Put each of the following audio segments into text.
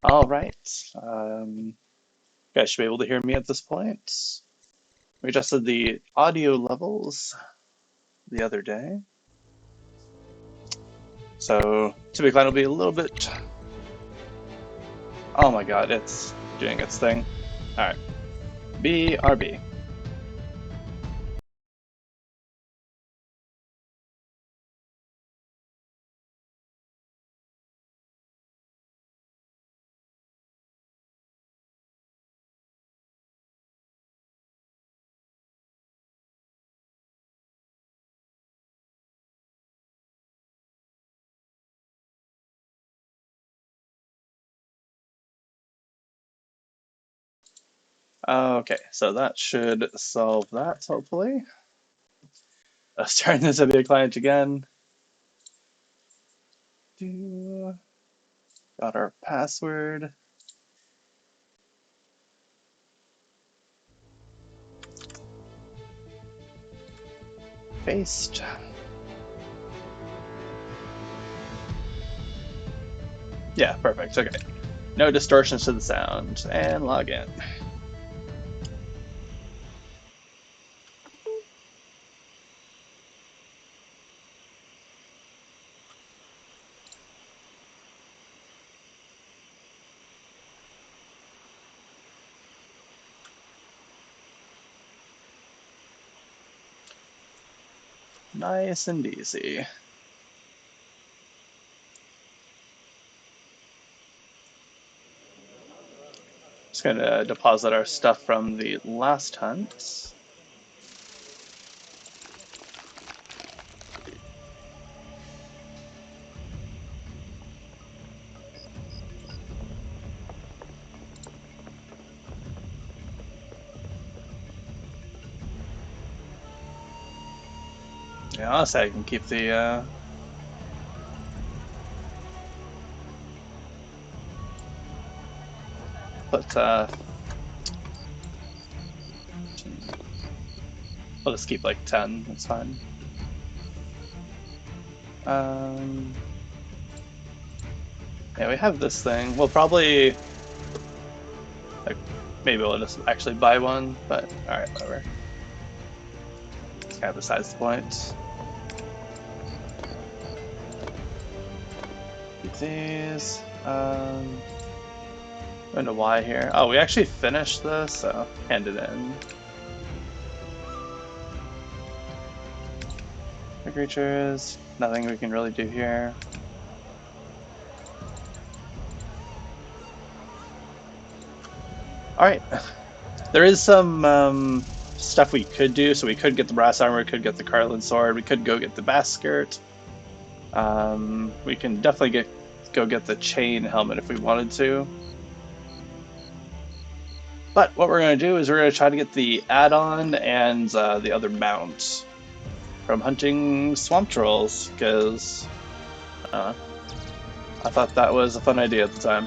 All right. You guys should be able to hear me at this point. We adjusted the audio levels the other day. So Tibia will be a little bit. Oh my god, it's doing its thing. Alright. BRB. Okay, so that should solve that, hopefully. Starting the Tibia client again. Got our password. Paste. Yeah, perfect. Okay. No distortions to the sound. And log in. Nice and easy. Just gonna deposit our stuff from the last hunt. Yeah, honestly, I can keep the put I'll just keep like 10, that's fine. Um, yeah, we have this thing. We'll probably like maybe we'll just actually buy one, but alright, whatever. It's kind of besides the point. Keep these. I don't know why here. Oh, we actually finished this, so hand it in. The creatures, nothing we can really do here. Alright. There is some stuff we could do, so we could get the brass armor, we could get the Carlin sword, we could go get the bass skirt. We can definitely go get the chain helmet if we wanted to. But what we're going to do is we're going to try to get the add-on and the other mount from hunting swamp trolls, because I thought that was a fun idea at the time.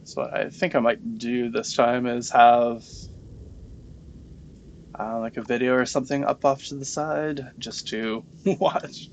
So what I think I might do this time is have like a video or something up off to the side just to watch.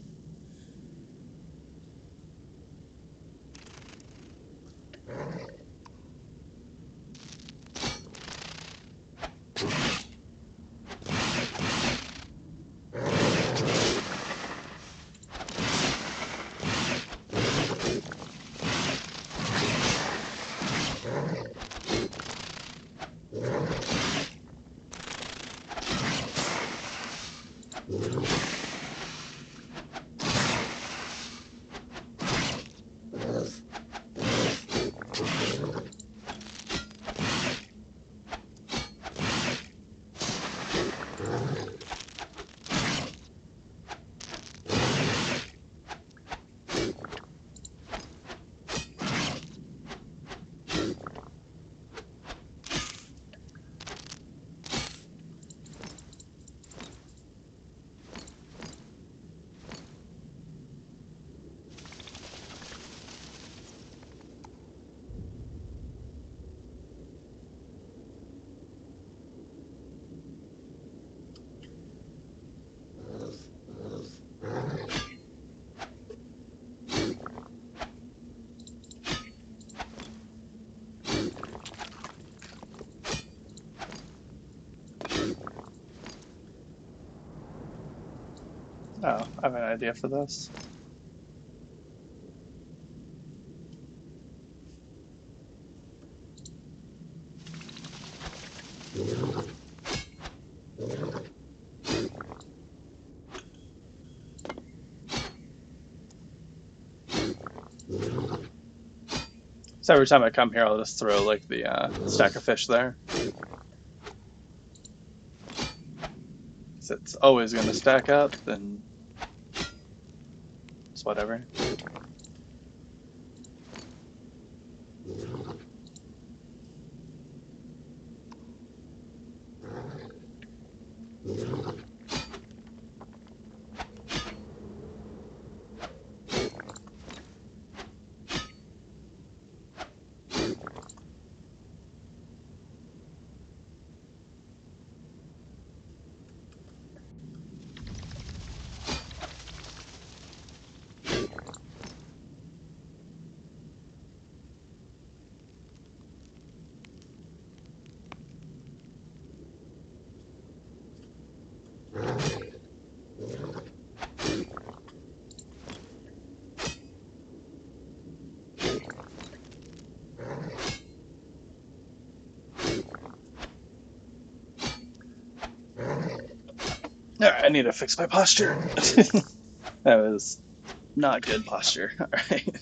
Oh, I have an idea for this. So every time I come here, I'll just throw like the stack of fish there. So it's always going to stack up, then it's whatever. Alright, I need to fix my posture. That was not good posture. Alright.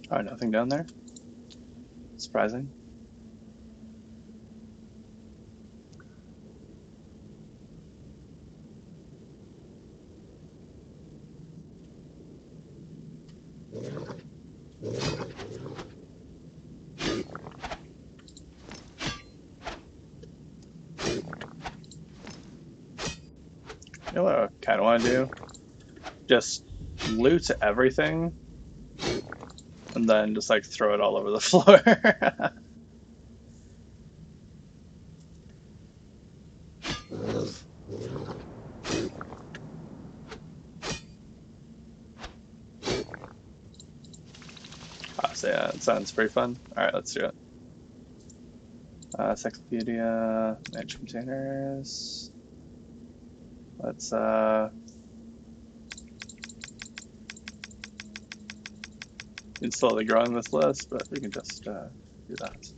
Oh, nothing down there? Surprising. You know what I kind of want to do? Just loot everything and then just like throw it all over the floor. So yeah, it sounds pretty fun. Alright, let's do it. Encyclopedia, manage containers. Let's it's slowly growing this list, but we can just do that.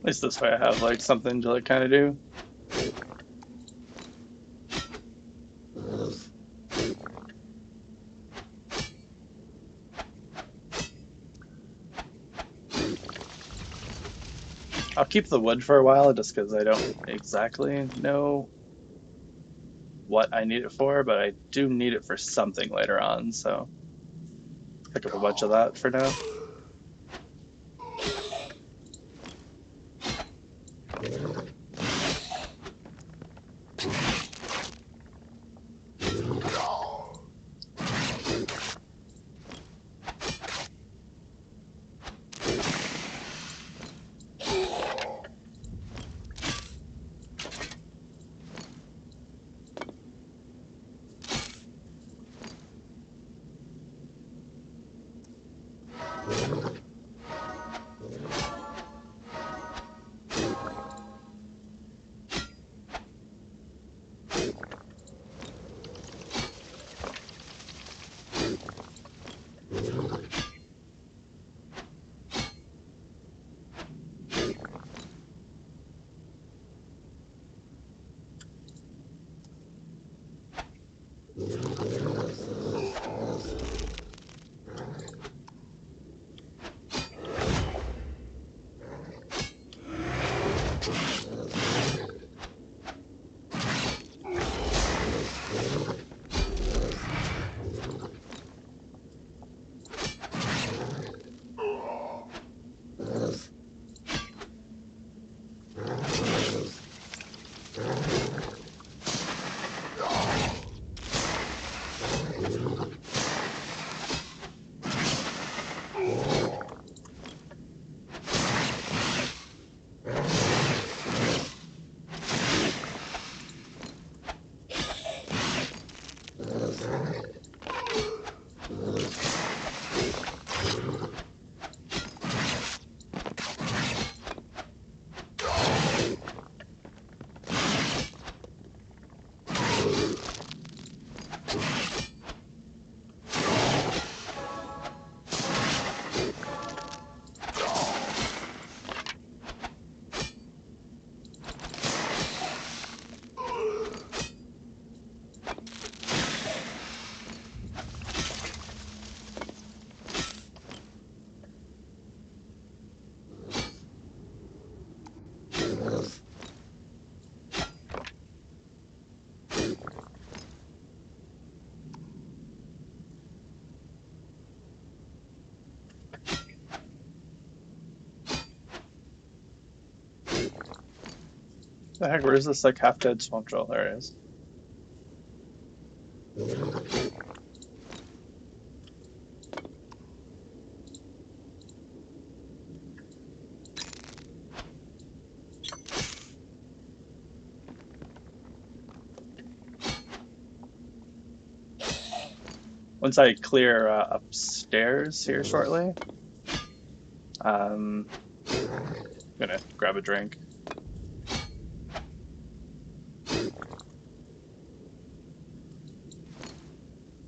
At least this way I have like something to like kind of do. I'll keep the wood for a while just because I don't exactly know what I need it for, but I do need it for something later on, so pick up a bunch of that for now. The heck, where's this like half dead swamp troll? There it is. Once I clear upstairs here shortly, I'm gonna grab a drink.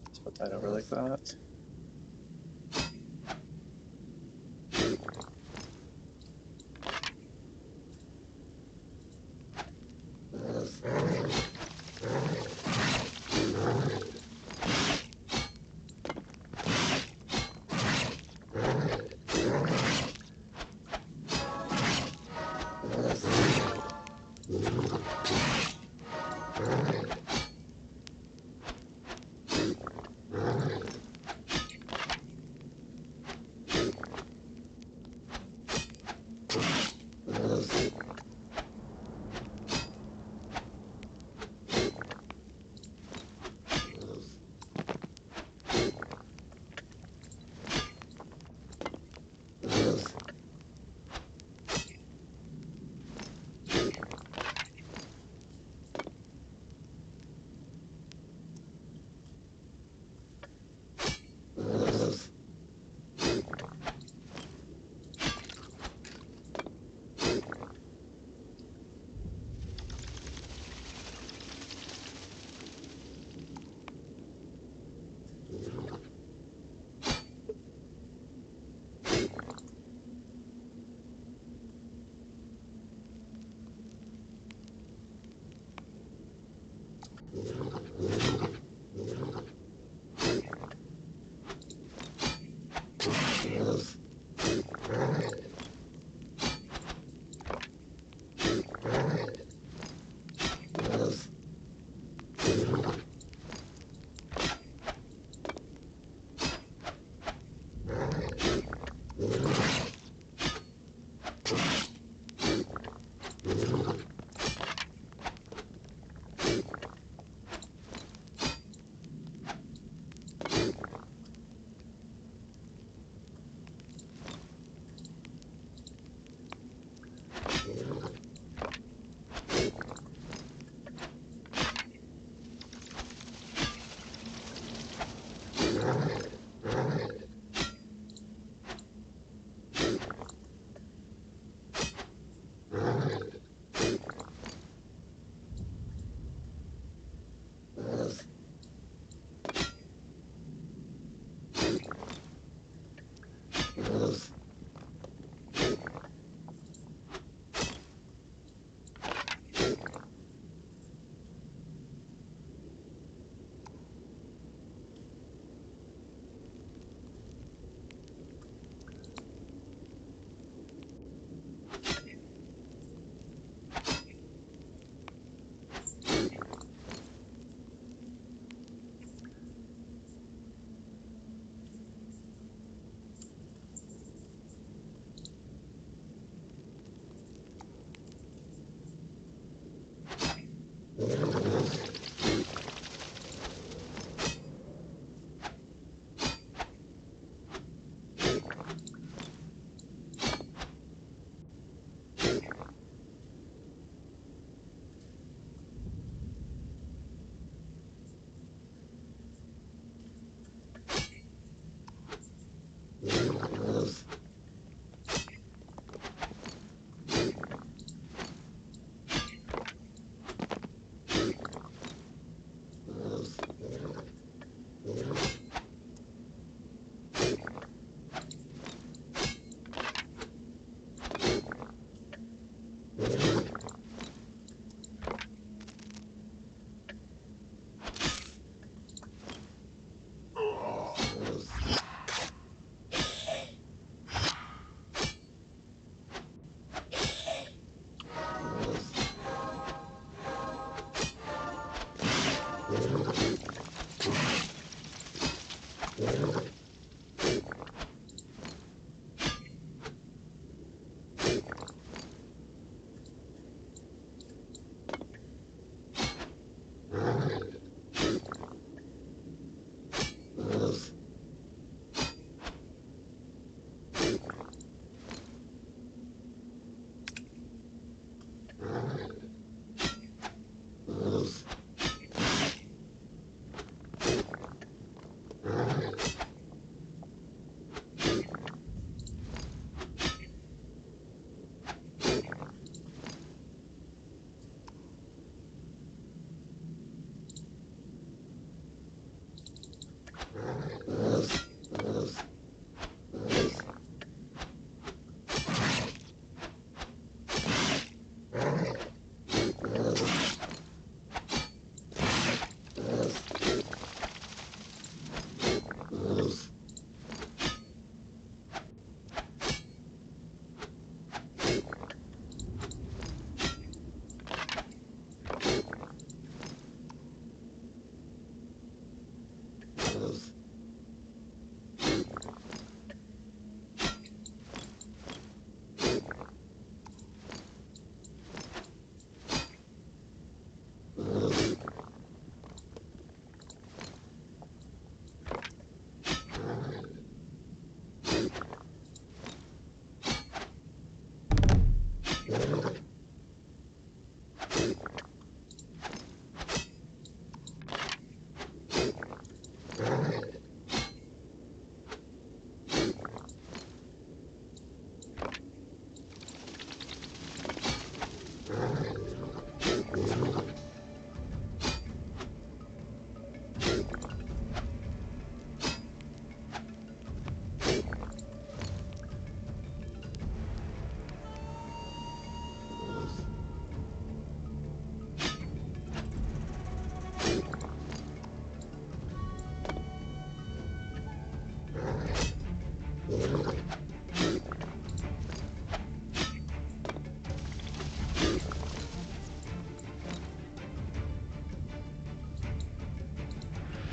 Let's put that over like that.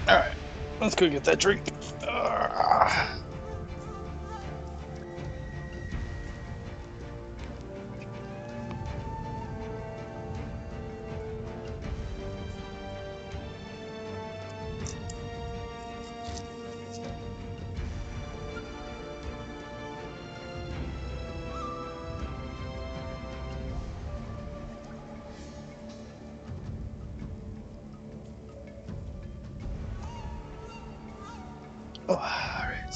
All right, let's go get that drink. Oh, all right.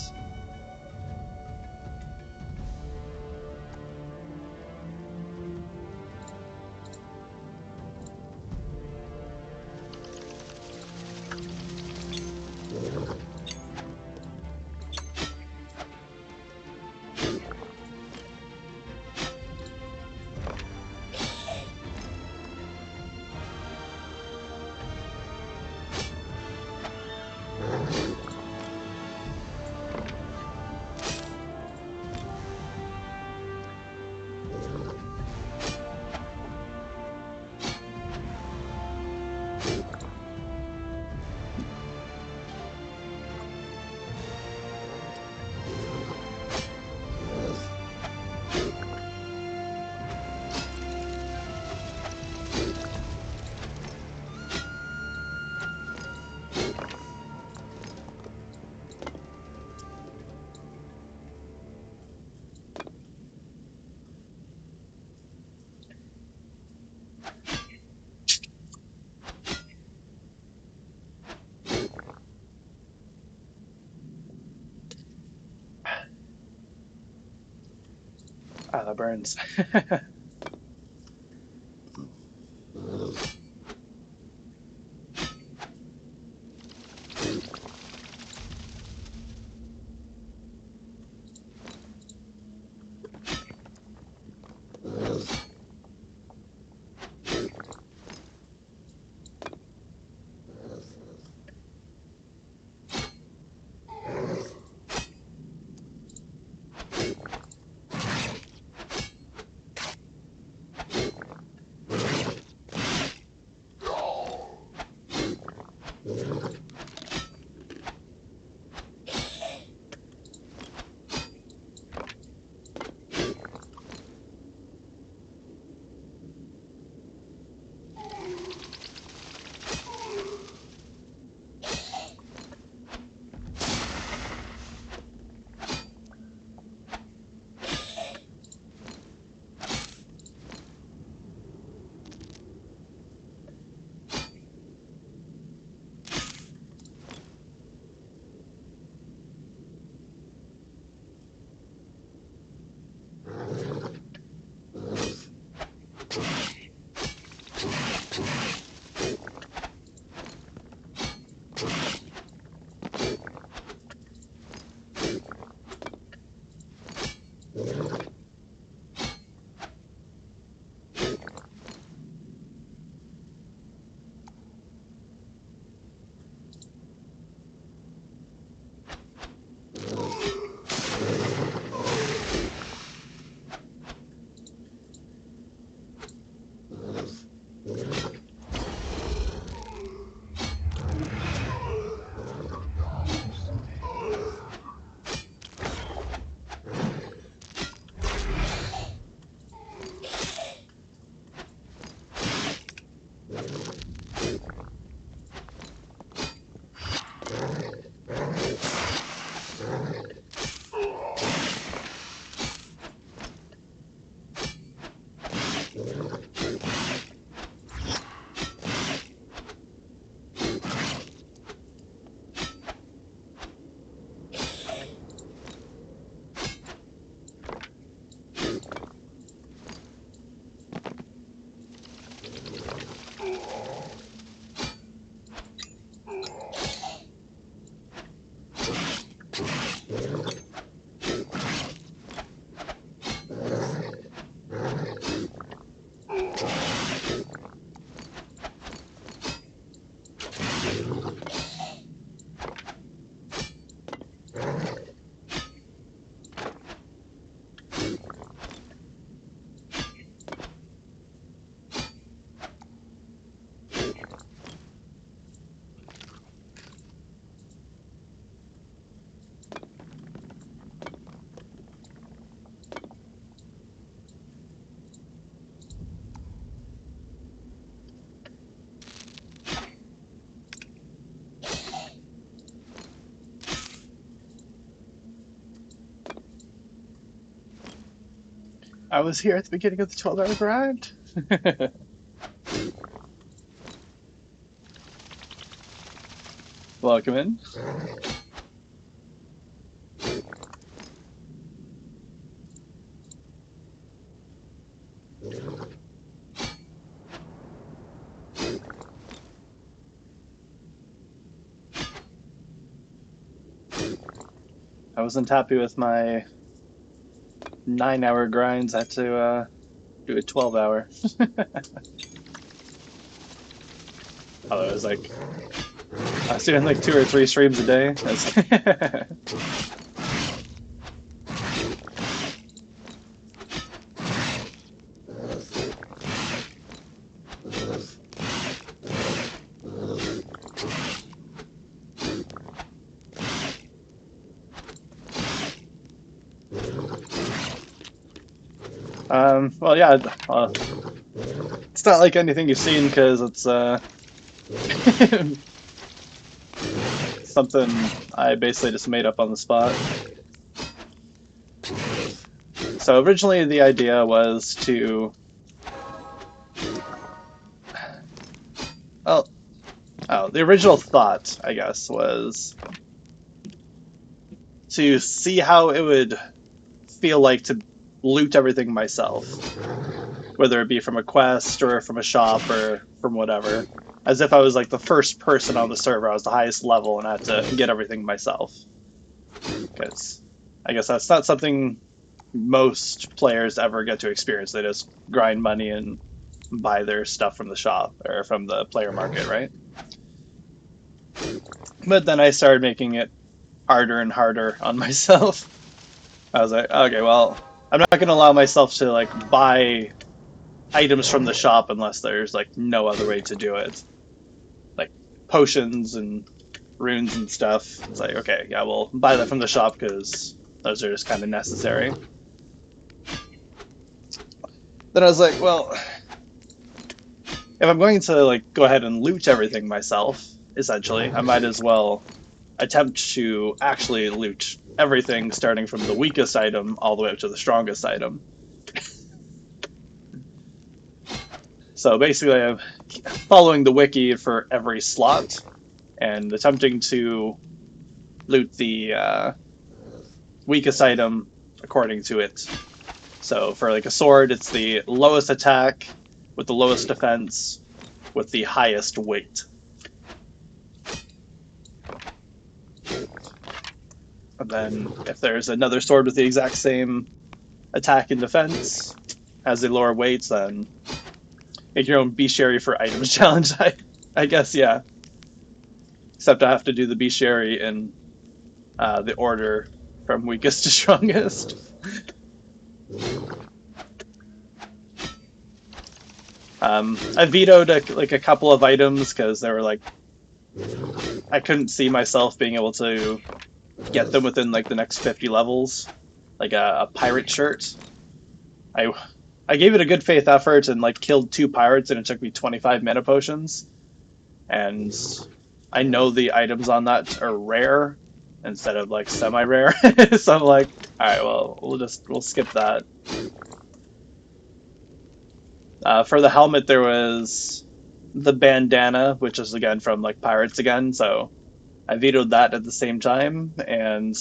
Ah, that burns. I was here at the beginning of the 12-hour grind. Welcome in. I wasn't happy with my 9-hour grinds. I had to do a 12-hour. Although it was like I was doing like 2 or 3 streams a day. Well, yeah. It's not like anything you've seen because it's something I basically just made up on the spot. So originally the idea was to, well, the original thought, I guess, was to see how it would feel like to loot everything myself, whether it be from a quest or from a shop or from whatever, as if I was like the first person on the server. I was the highest level and I had to get everything myself. Because I guess that's not something most players ever get to experience. They just grind money and buy their stuff from the shop or from the player market, right? But then I started making it harder and harder on myself. I was like, okay, well, I'm not going to allow myself to like buy items from the shop unless there's like no other way to do it. Like potions and runes and stuff. It's like, okay, yeah, we'll buy that from the shop because those are just kind of necessary. Then I was like, well, if I'm going to like go ahead and loot everything myself, essentially, I might as well attempt to actually loot everything, starting from the weakest item all the way up to the strongest item. So basically, I'm following the wiki for every slot and attempting to loot the weakest item according to it. So for like a sword, it's the lowest attack with the lowest defense with the highest weight. And then if there's another sword with the exact same attack and defense, has a lower weight, then make your own bestiary for items challenge. I guess, yeah. Except I have to do the bestiary in the order from weakest to strongest. I vetoed a couple of items because they were like, I couldn't see myself being able to get them within like the next 50 levels, like a pirate shirt. I gave it a good faith effort and like killed 2 pirates, and it took me 25 mana potions. And I know the items on that are rare instead of like semi-rare, so I'm like, all right, well, we'll skip that. For the helmet, there was the bandana, which is again from like pirates again, so I vetoed that at the same time, and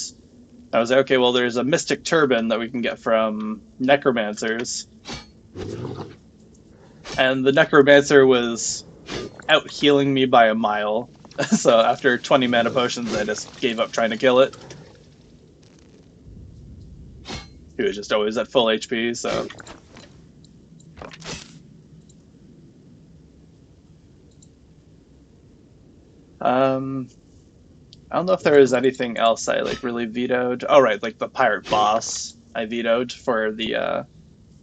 I was like, okay, well, there's a mystic turban that we can get from necromancers, and the necromancer was out healing me by a mile. So after 20 mana potions, I just gave up trying to kill it. He was just always at full HP, so. I don't know if there was anything else I like really vetoed. Oh, right, like the pirate boss I vetoed for the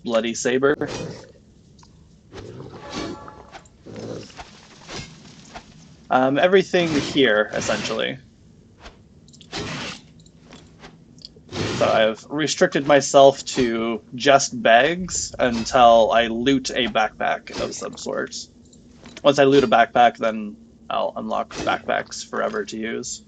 bloody saber. Everything here, essentially. So I've restricted myself to just bags until I loot a backpack of some sort. Once I loot a backpack, then I'll unlock backpacks forever to use.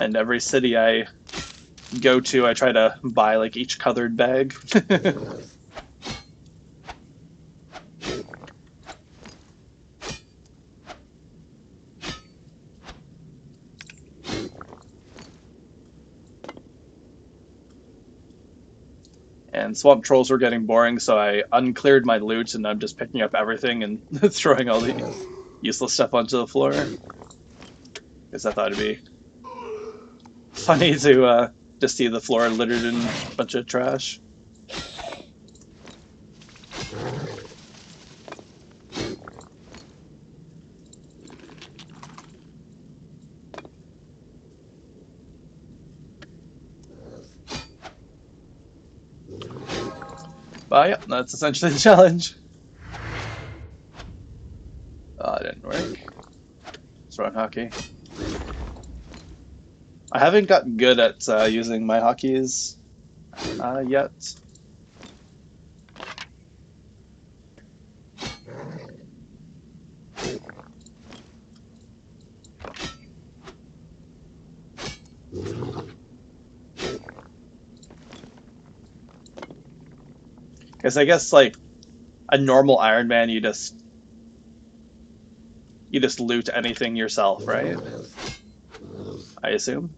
And every city I go to, I try to buy like each colored bag. And swamp trolls were getting boring, so I uncleared my loot and I'm just picking up everything and throwing all the useless stuff onto the floor. Because I thought it'd be funny to just see the floor littered in a bunch of trash. But yeah, that's essentially the challenge. Oh, it didn't work. It's wrong hockey. I haven't gotten good at using my hockeys yet. Because I guess like a normal Iron Man, you just loot anything yourself, right? I assume.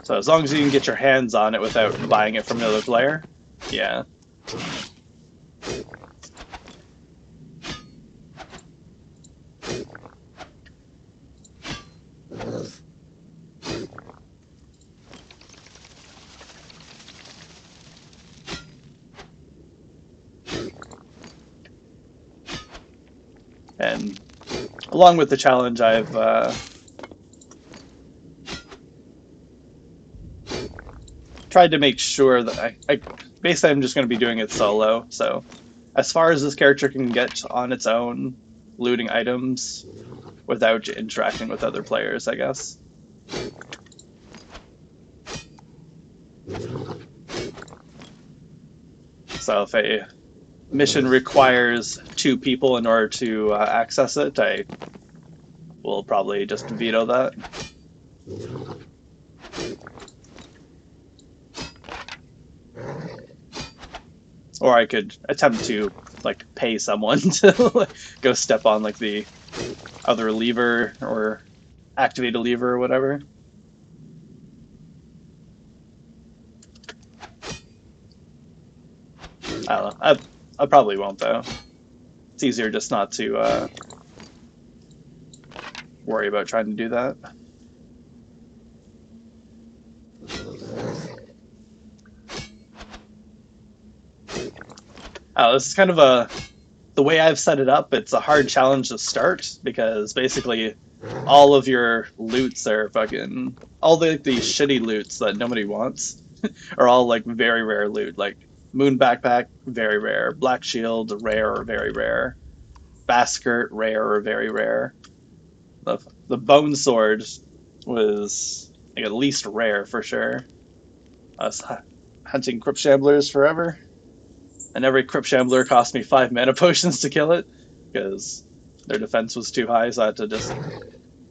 So as long as you can get your hands on it without buying it from another player, yeah. And along with the challenge, I've tried to make sure that I basically I'm just going to be doing it solo. So as far as this character can get on its own, looting items without interacting with other players, I guess. So if a mission requires 2 people in order to access it, I will probably just veto that. Or I could attempt to like pay someone to like, go step on like the other lever or activate a lever or whatever. I don't know. I probably won't though. It's easier just not to worry about trying to do that. This is kind of the way I've set it up. It's a hard challenge to start because basically all of your loots are fucking all the shitty loots that nobody wants are all like very rare loot. Like moon backpack, very rare. Black shield, rare or very rare. Basket, rare or very rare. The bone sword was like at least rare for sure. I was hunting crypt shamblers forever, and every crypt shambler cost me 5 mana potions to kill it because their defense was too high, so I had to just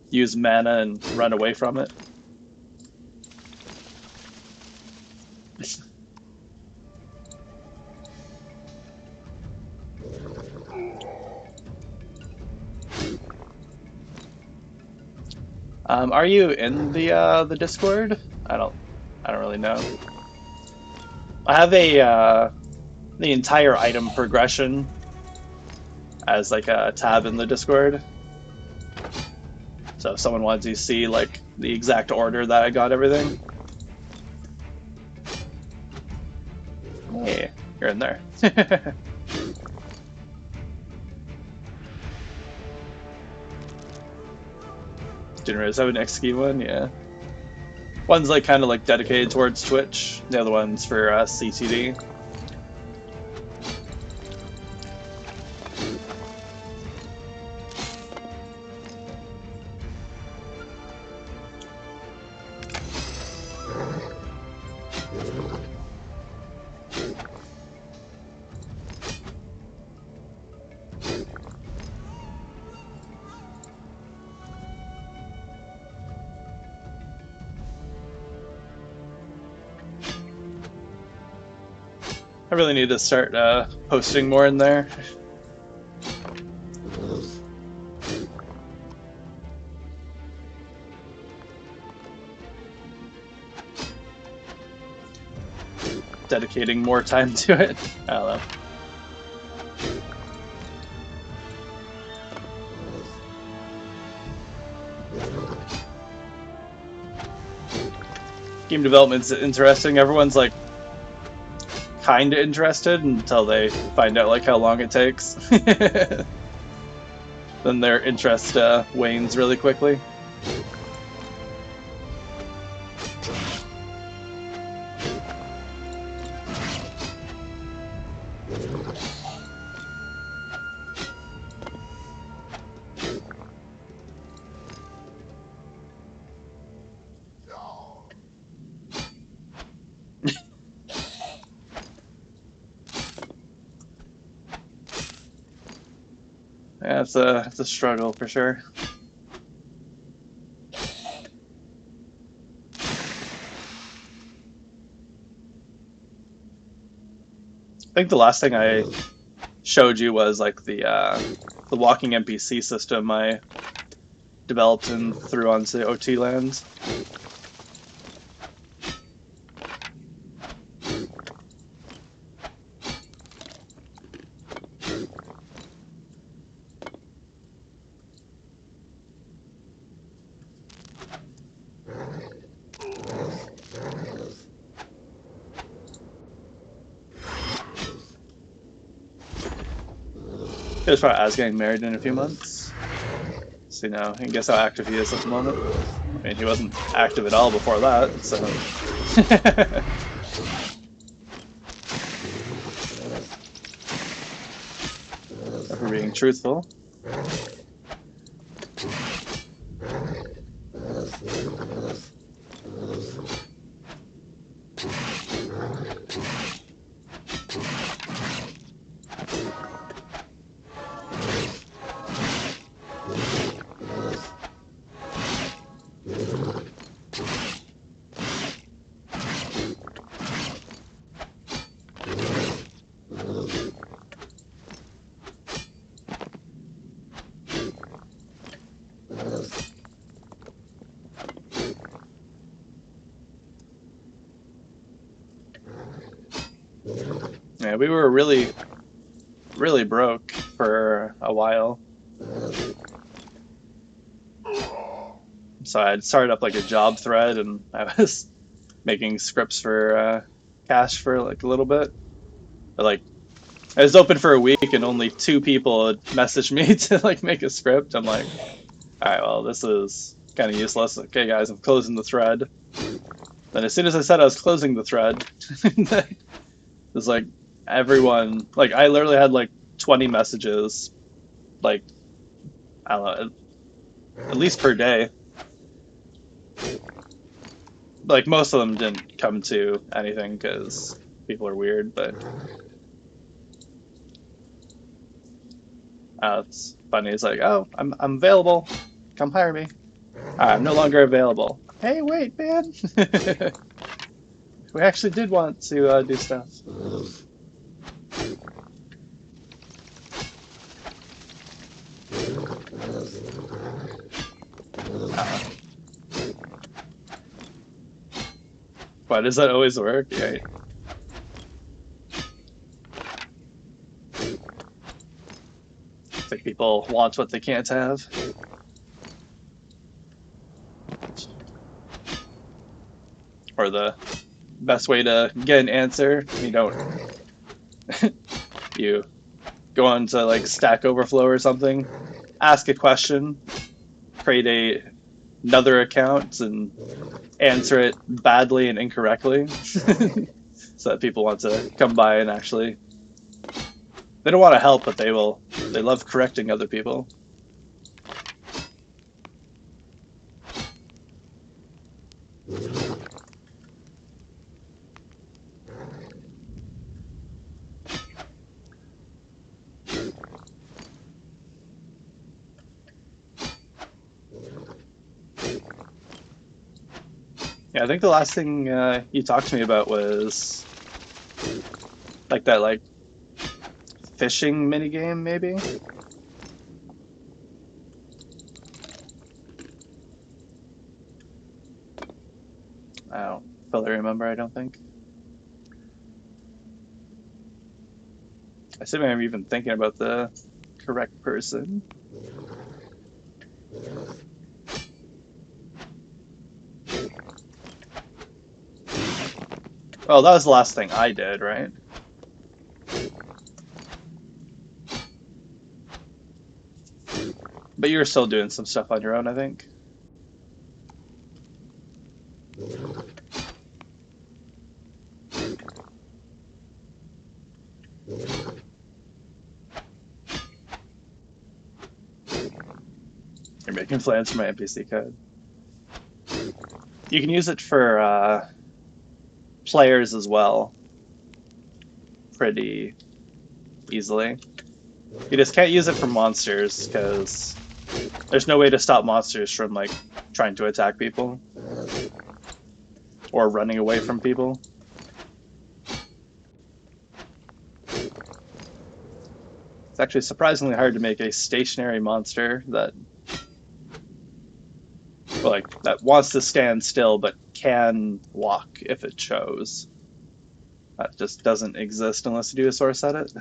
use mana and run away from it. Are you in the Discord? I don't really know. I have the entire item progression as like a tab in the Discord. So if someone wants to see like the exact order that I got everything, hey, you're in there. Didn't realize I have an XG one, yeah. One's like kind of like dedicated towards Twitch. The other one's for CTD. I really need to start posting more in there. Dedicating more time to it. I don't know. Game development's interesting. Everyone's like kind of interested until they find out like how long it takes. Then their interest wanes really quickly. Yeah, it's a struggle for sure. I think the last thing I showed you was like the walking NPC system I developed and threw onto OT lands. As far as getting married in a few months. So, you know, I guess how active he is at the moment. I mean, he wasn't active at all before that, so. If we're being truthful. Yeah, we were really, really broke for a while. So I had started up like a job thread and I was making scripts for cash for like a little bit. But like I was open for a week and only two people had messaged me to like make a script. I'm like, all right, well, this is kind of useless. Okay, guys, I'm closing the thread. Then as soon as I said I was closing the thread, it was like everyone, like I literally had like 20 messages, like, I don't know, at least per day. Like most of them didn't come to anything because people are weird, but it's funny. It's like, oh, I'm available. Come hire me. I'm no longer available. Hey, wait, man. We actually did want to do stuff. Uh, why does that always work? Yeah. It's like people want what they can't have. Or the best way to get an answer, you don't. You go on to like Stack Overflow or something, ask a question, create another account, and answer it badly and incorrectly, so that people want to come by and actually. They don't want to help, but they will. They love correcting other people. Yeah, I think the last thing you talked to me about was like that like fishing minigame maybe. I don't fully remember, I don't think. I assume I'm even thinking about the correct person. Well, that was the last thing I did, right? But you were still doing some stuff on your own, I think. You're making plans for my NPC code. You can use it for players as well, pretty easily. You just can't use it for monsters because there's no way to stop monsters from like trying to attack people or running away from people. It's actually surprisingly hard to make a stationary monster that that wants to stand still but can walk if it chose. That just doesn't exist unless you do a source edit.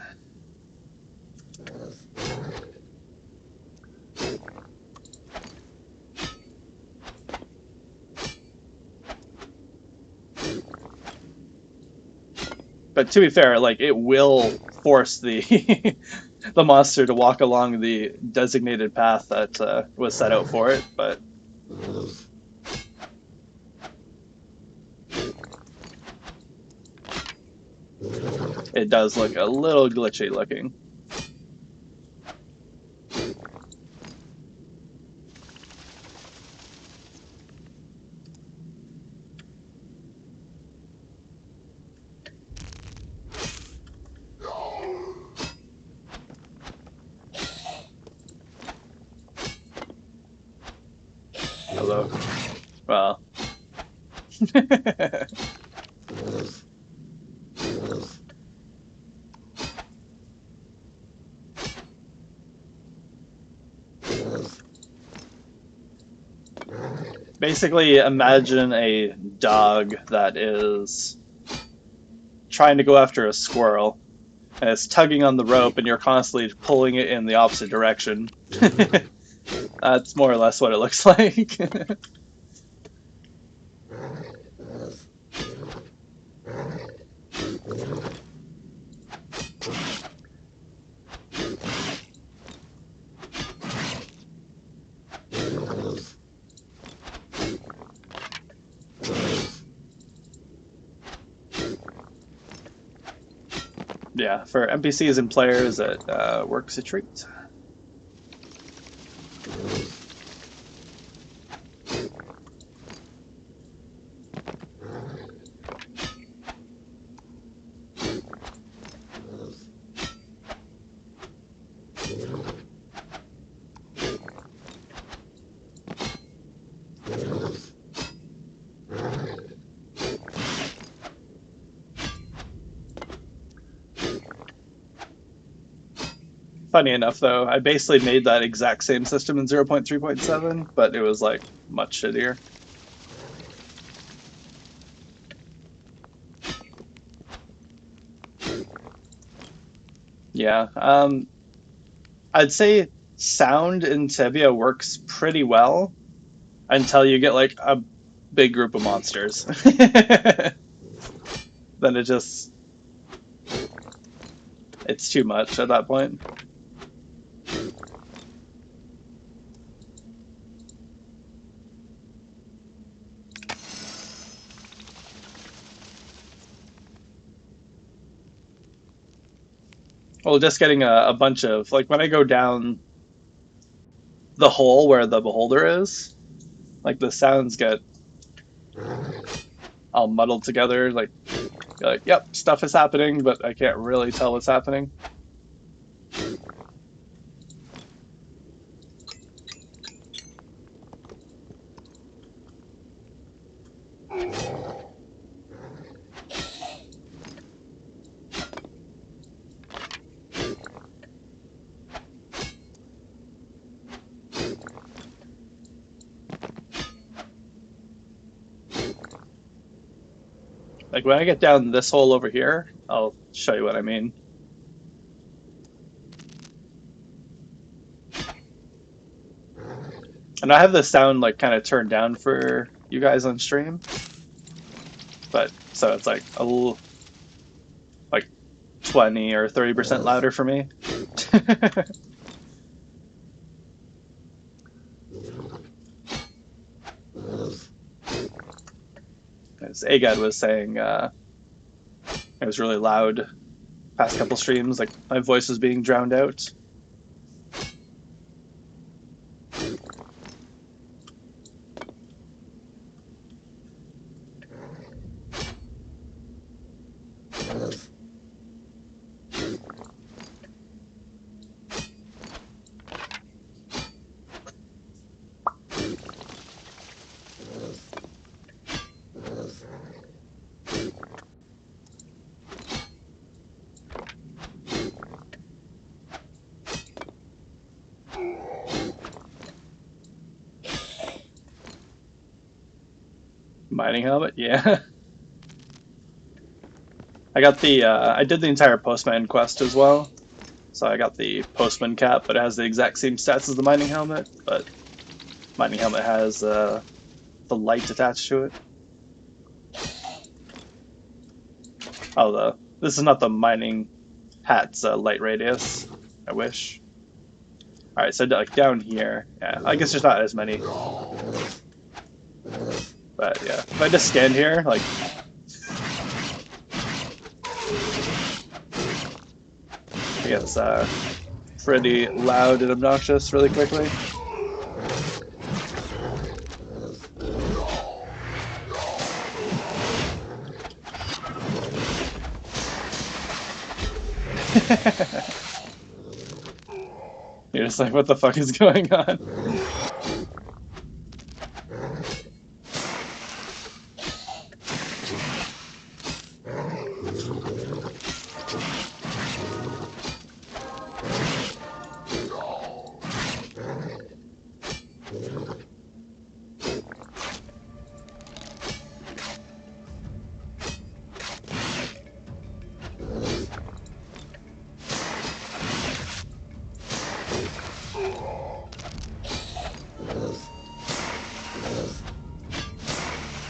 But to be fair, like it will force the the monster to walk along the designated path that was set out for it, but it does look a little glitchy looking. Hello. Well. Basically, imagine a dog that is trying to go after a squirrel, and it's tugging on the rope, and you're constantly pulling it in the opposite direction. That's more or less what it looks like. Yeah, for NPCs and players, it works a treat. Funny enough, though, I basically made that exact same system in 0.3.7, but it was like much shittier. Yeah, I'd say sound in Tibia works pretty well until you get like a big group of monsters. Then it's too much at that point. Well, just getting a bunch of like when I go down the hole where the beholder is, like the sounds get all muddled together. Like you're like, yep, stuff is happening, but I can't really tell what's happening. Like when I get down this hole over here, I'll show you what I mean. And I have the sound like kind of turned down for you guys on stream, but so it's like a little like 20 or 30% louder for me. As Agad was saying, it was really loud past couple streams, like my voice was being drowned out. Mining helmet, yeah. I got the I did the entire postman quest as well. So I got the postman cap, but it has the exact same stats as the mining helmet, but mining helmet has the light attached to it. Oh, this is not the mining hat's light radius. I wish. All right, so like down here, yeah, I guess there's not as many. But yeah, if I just stand here, like it gets pretty loud and obnoxious really quickly. You're just like, what the fuck is going on?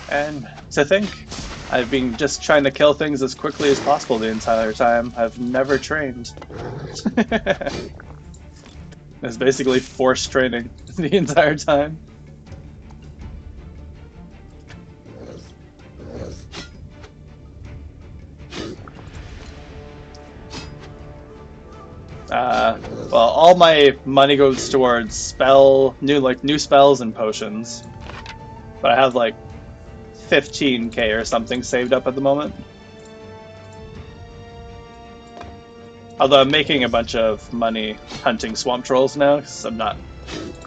And to think, I've been just trying to kill things as quickly as possible the entire time. I've never trained. It's basically forced training the entire time. Well, all my money goes towards new spells and potions. But I have like 15K or something saved up at the moment. Although I'm making a bunch of money hunting swamp trolls now, because I'm not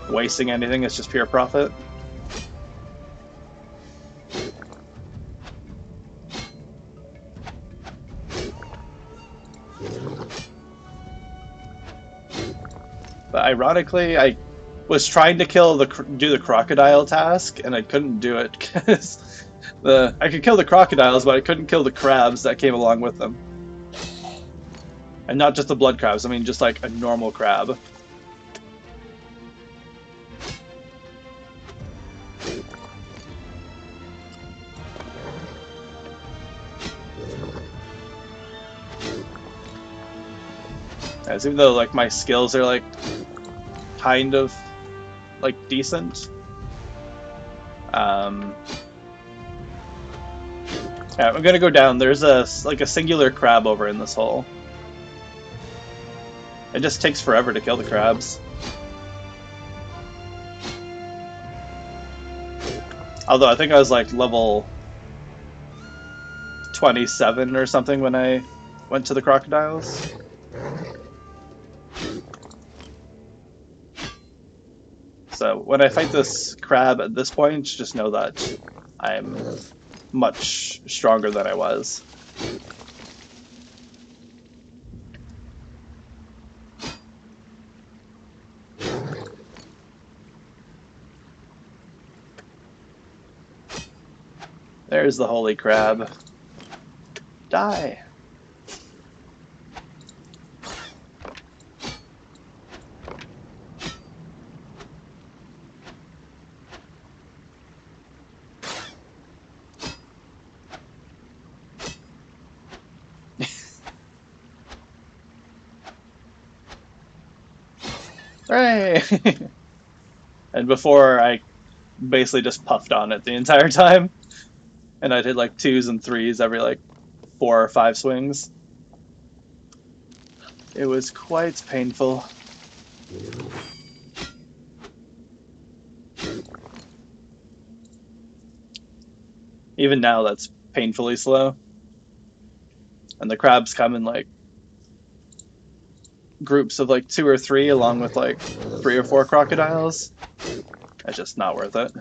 wasting anything, it's just pure profit. But ironically, I was trying to do the crocodile task, and I couldn't do it because I could kill the crocodiles, but I couldn't kill the crabs that came along with them. And not just the blood crabs, I mean just like a normal crab. As even though like my skills are like kind of like decent. Yeah, I'm gonna go down. There's a singular crab over in this hole. It just takes forever to kill the crabs. Although I think I was like level 27 or something when I went to the crocodiles. So when I fight this crab at this point, just know that I'm much stronger than I was. There's the holy crab. Die. Hooray! And before, I basically just puffed on it the entire time, and I'd hit like 2s and 3s every like 4 or 5 swings. It was quite painful. Even now, that's painfully slow. And the crabs come in like groups of like 2 or 3, along with like 3 or 4 crocodiles. It's just not worth it.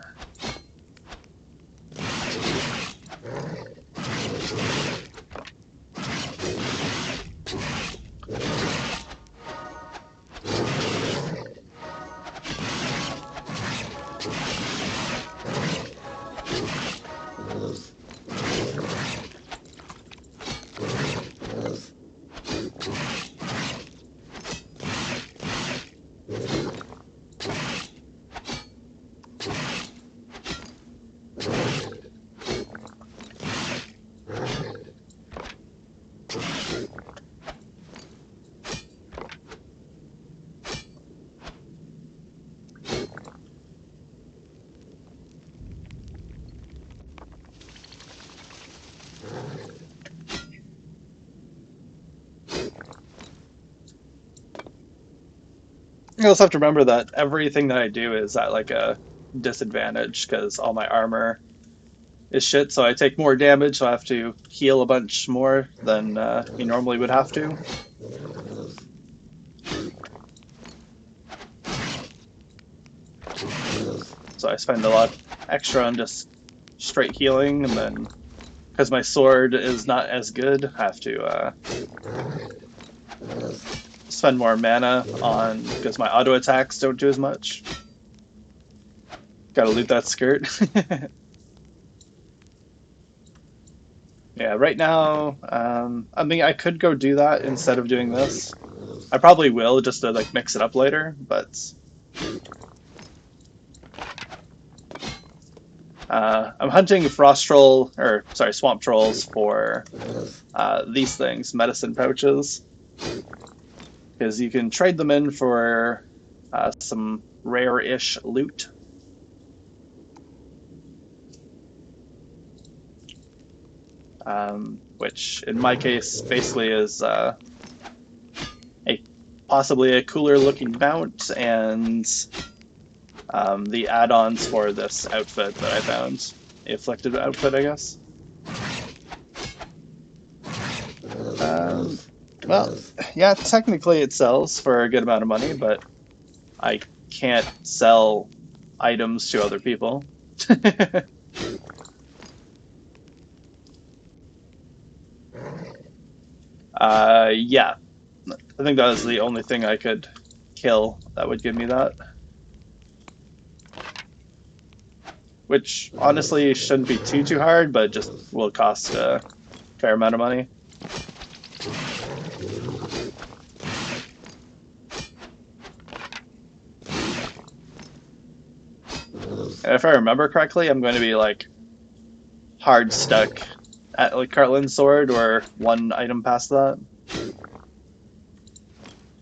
You also have to remember that everything that I do is at like a disadvantage because all my armor is shit, so I take more damage, so I have to heal a bunch more than you normally would have to. So I spend a lot extra on just straight healing, and then because my sword is not as good, I have to spend more mana on because my auto attacks don't do as much. Gotta loot that skirt. Yeah, right now, I mean, I could go do that instead of doing this. I probably will just to like mix it up later, but I'm hunting frost troll or sorry, swamp trolls for these things, medicine pouches, because you can trade them in for some rare-ish loot. Which in my case basically is possibly a cooler looking mount and the add-ons for this outfit that I found. The afflicted outfit, I guess. Well, yeah, technically it sells for a good amount of money, but I can't sell items to other people. Yeah. I think that was the only thing I could kill that would give me that. Which honestly shouldn't be too hard, but just will cost a fair amount of money. And if I remember correctly, I'm going to be like hard stuck at like Cartland's sword or one item past that.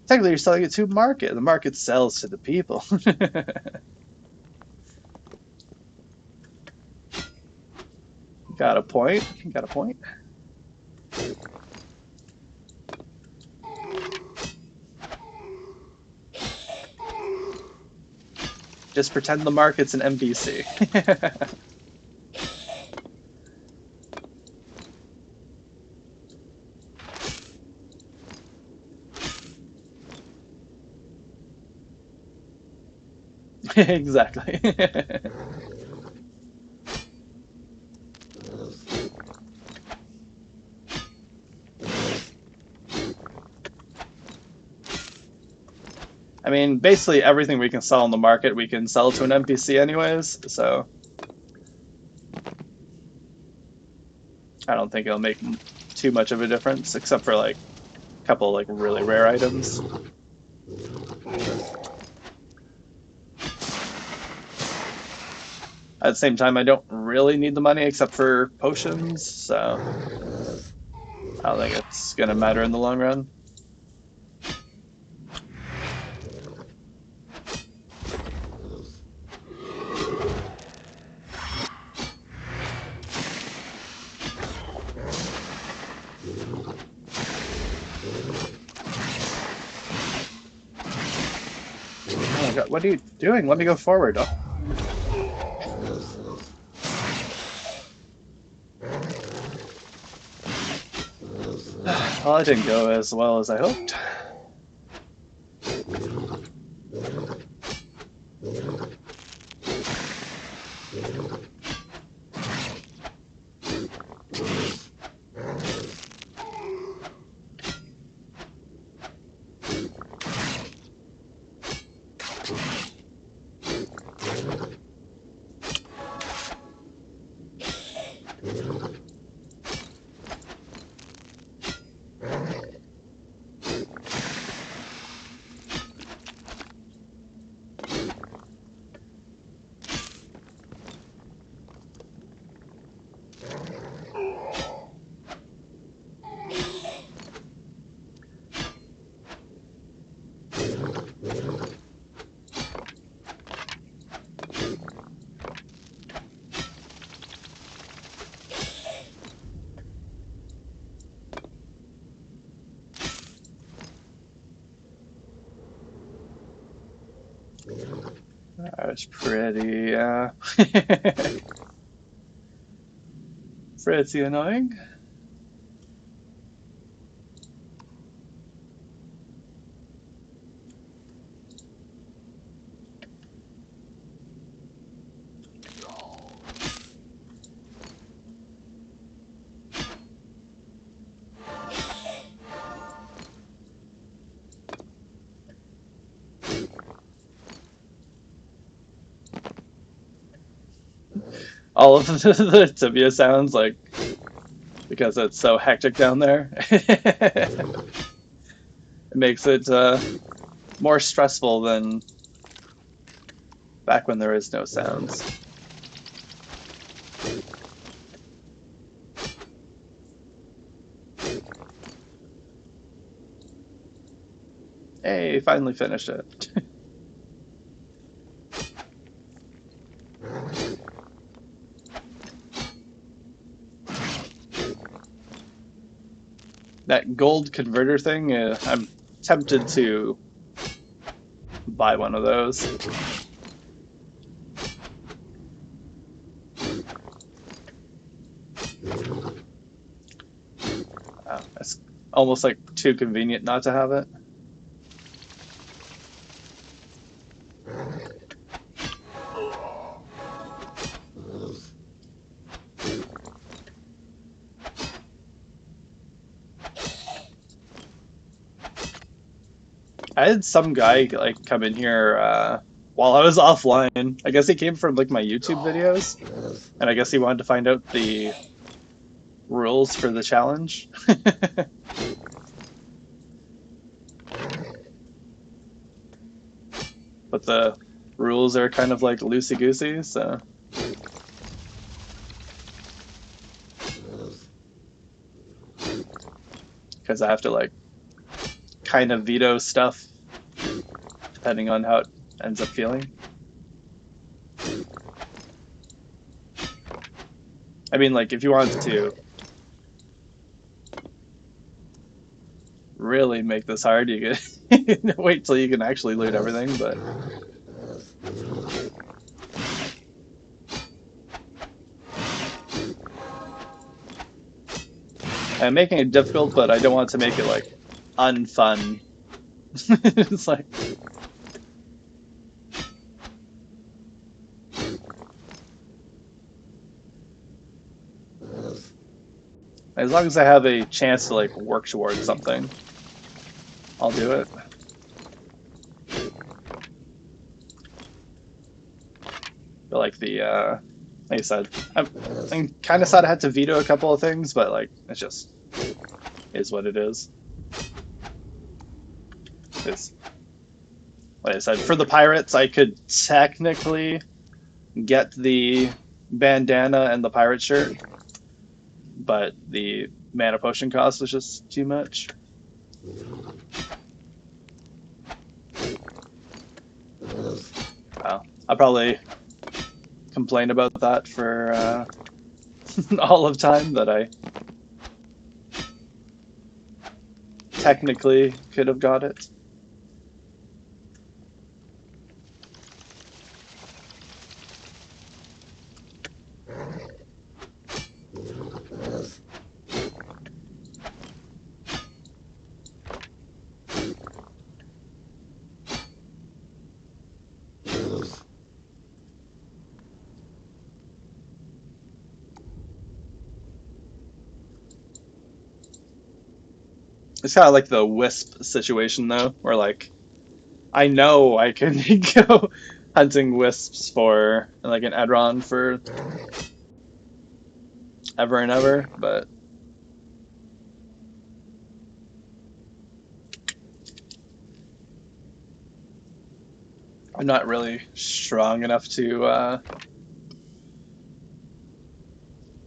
Technically, you're selling it to market. The market sells to the people. Got a point. Got a point. Just pretend the market's an NPC. Exactly. I mean, basically everything we can sell on the market, we can sell to an NPC anyways, so I don't think it'll make too much of a difference, except for like a couple like really rare items. At the same time, I don't really need the money except for potions, so I don't think it's gonna matter in the long run. Oh my god, what are you doing? Let me go forward. Oh. Well, it didn't go as well as I hoped. That was pretty, pretty annoying. All of the Tibia sounds, like, because it's so hectic down there, it makes it more stressful than back when there is no sounds. Hey, finally finished it. That gold converter thing, I'm tempted to buy one of those. It's almost like too convenient not to have it. I had some guy like come in here while I was offline. I guess he came from like my YouTube videos, and I guess he wanted to find out the rules for the challenge. But the rules are kind of like loosey goosey, so because I have to like kind of veto stuff depending on how it ends up feeling. I mean, like if you wanted to really make this hard, you could wait till you can actually loot everything, but I'm making it difficult, but I don't want to make it like unfun. It's like as long as I have a chance to like work towards something, I'll do it. But like like I said, I'm kind of sad I had to veto a couple of things, but like it's just is what it is. It's, like I said, for the pirates, I could technically get the bandana and the pirate shirt, but the mana potion cost was just too much. I'll probably complain about that for all of time, that I technically could have got it. It's kind of like the wisp situation, though, where like I know I can go hunting wisps for like an addon for ever and ever, but I'm not really strong enough to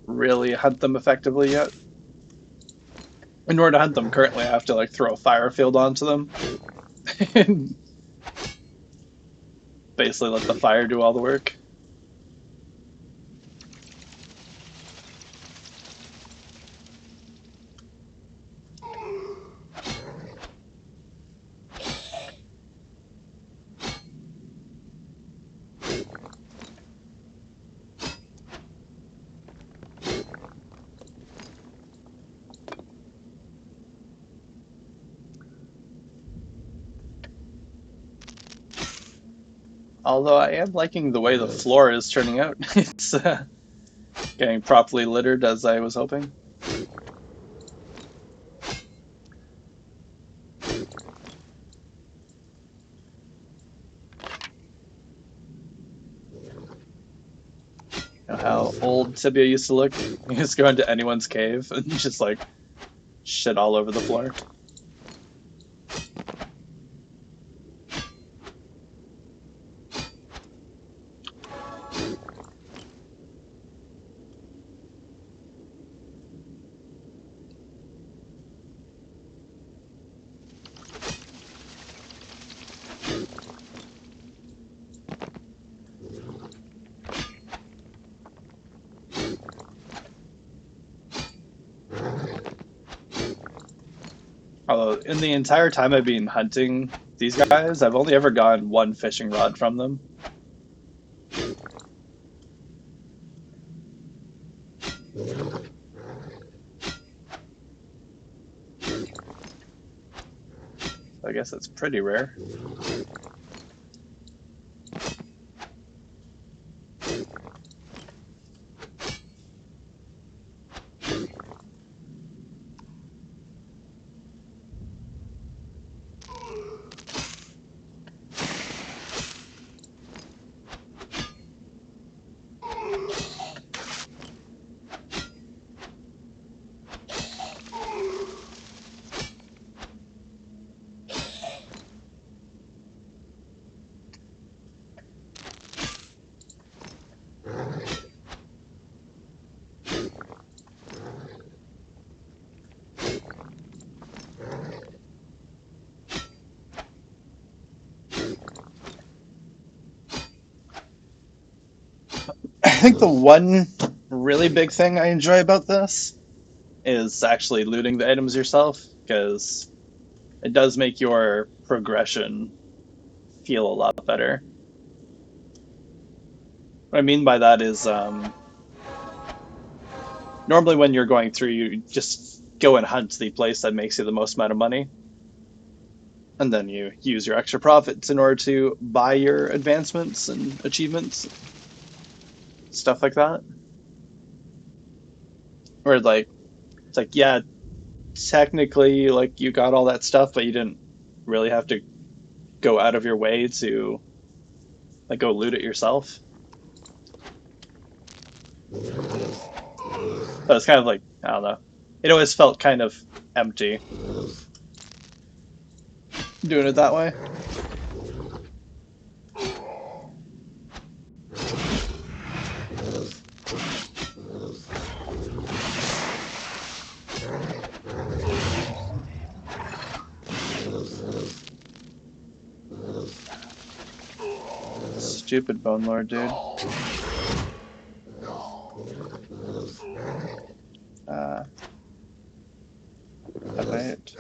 really hunt them effectively yet. In order to hunt them currently, I have to like throw a fire field onto them and basically let the fire do all the work. Although I am liking the way the floor is turning out. It's getting properly littered as I was hoping. You know how old Tibia used to look? You just go into anyone's cave and just like shit all over the floor. Although in the entire time I've been hunting these guys, I've only ever gotten one fishing rod from them. So I guess that's pretty rare. I think the one really big thing I enjoy about this is actually looting the items yourself, because it does make your progression feel a lot better. What I mean by that is normally when you're going through, you just go and hunt the place that makes you the most amount of money, and then you use your extra profits in order to buy your advancements and achievements, stuff like that. Where like it's like, yeah, technically like you got all that stuff, but you didn't really have to go out of your way to like go loot it yourself. So it's kind of like, I don't know. It always felt kind of empty. Doing it that way. Stupid Bone Lord, dude. Wait.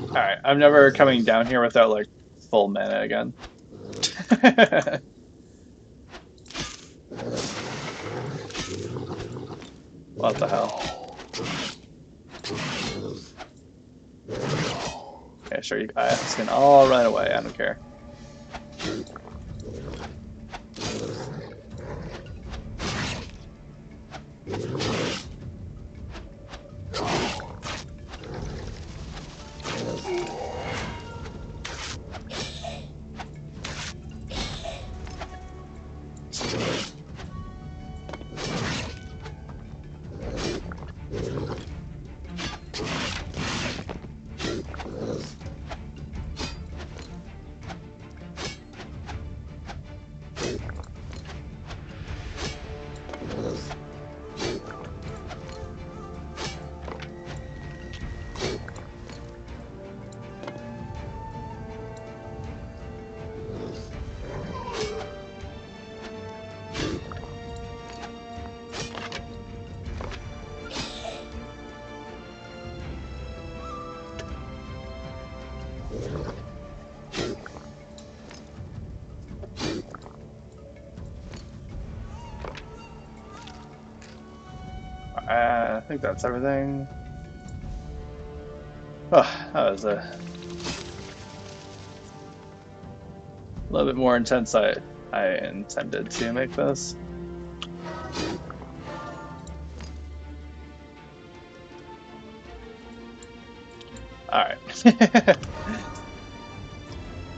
Alright, I'm never coming down here without, like, full mana again. What the hell? Yeah, sure, you guys can all run away, I don't care. I think that's everything. Oh, that was a little bit more intense I intended to make this. Alright.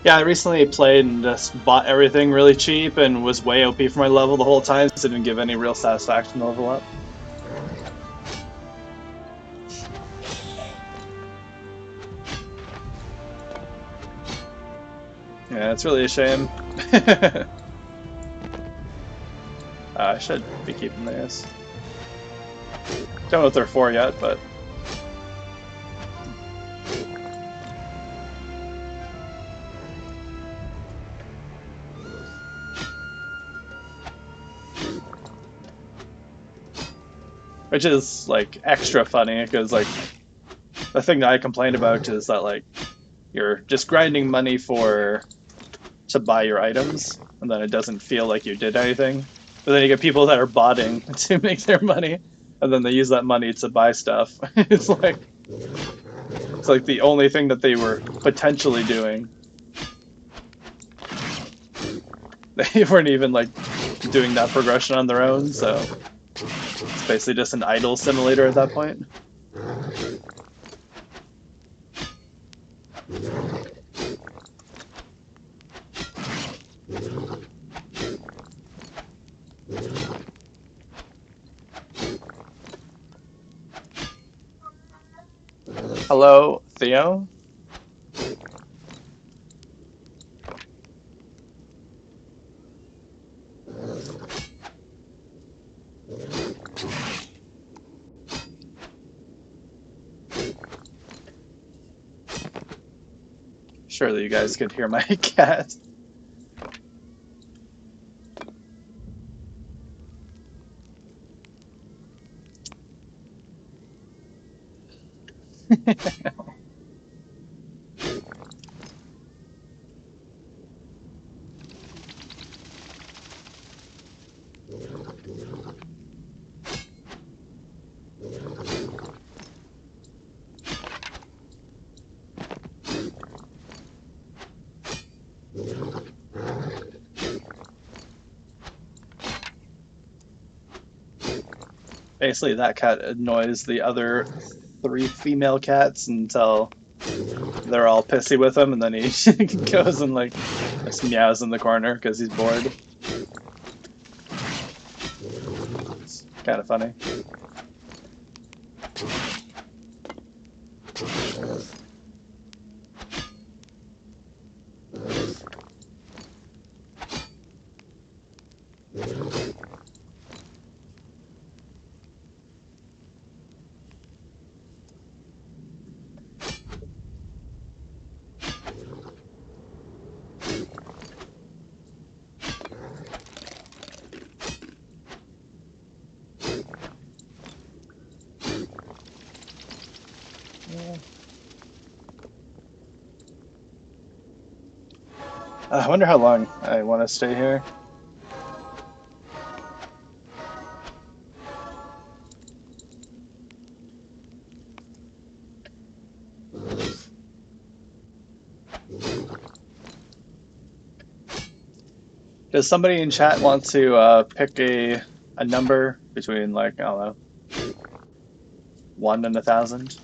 Yeah, I recently played and just bought everything really cheap and was way OP for my level the whole time, so it didn't give any real satisfaction to level up. Yeah, it's really a shame. I should be keeping these. Don't know what they're for yet, but... Which is, like, extra funny, because, like, the thing that I complained about is that, like, you're just grinding money to buy your items, and then it doesn't feel like you did anything. But then you get people that are botting to make their money, and then they use that money to buy stuff. It's like the only thing that they were potentially doing. They weren't even like doing that progression on their own, so it's basically just an idle simulator at that point. Hello, Theo? Surely you guys could hear my cat. Basically, that cat annoys the other three female cats until they're all pissy with him, and then he goes and like just meows in the corner because he's bored. It's kind of funny. I wonder how long I want to stay here. Does somebody in chat want to pick a number between like I don't know 1 and 1,000?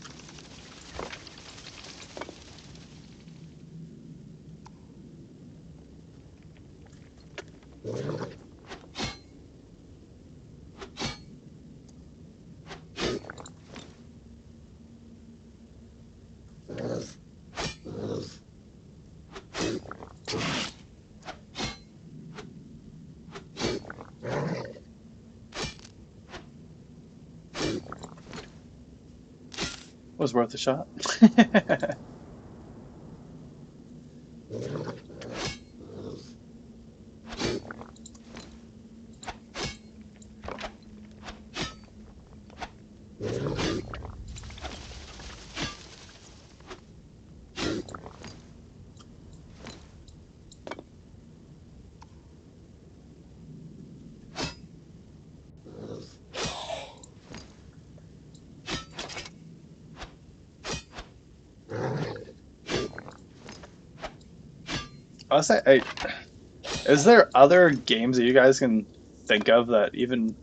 Was worth a shot. Honestly, is there other games that you guys can think of that even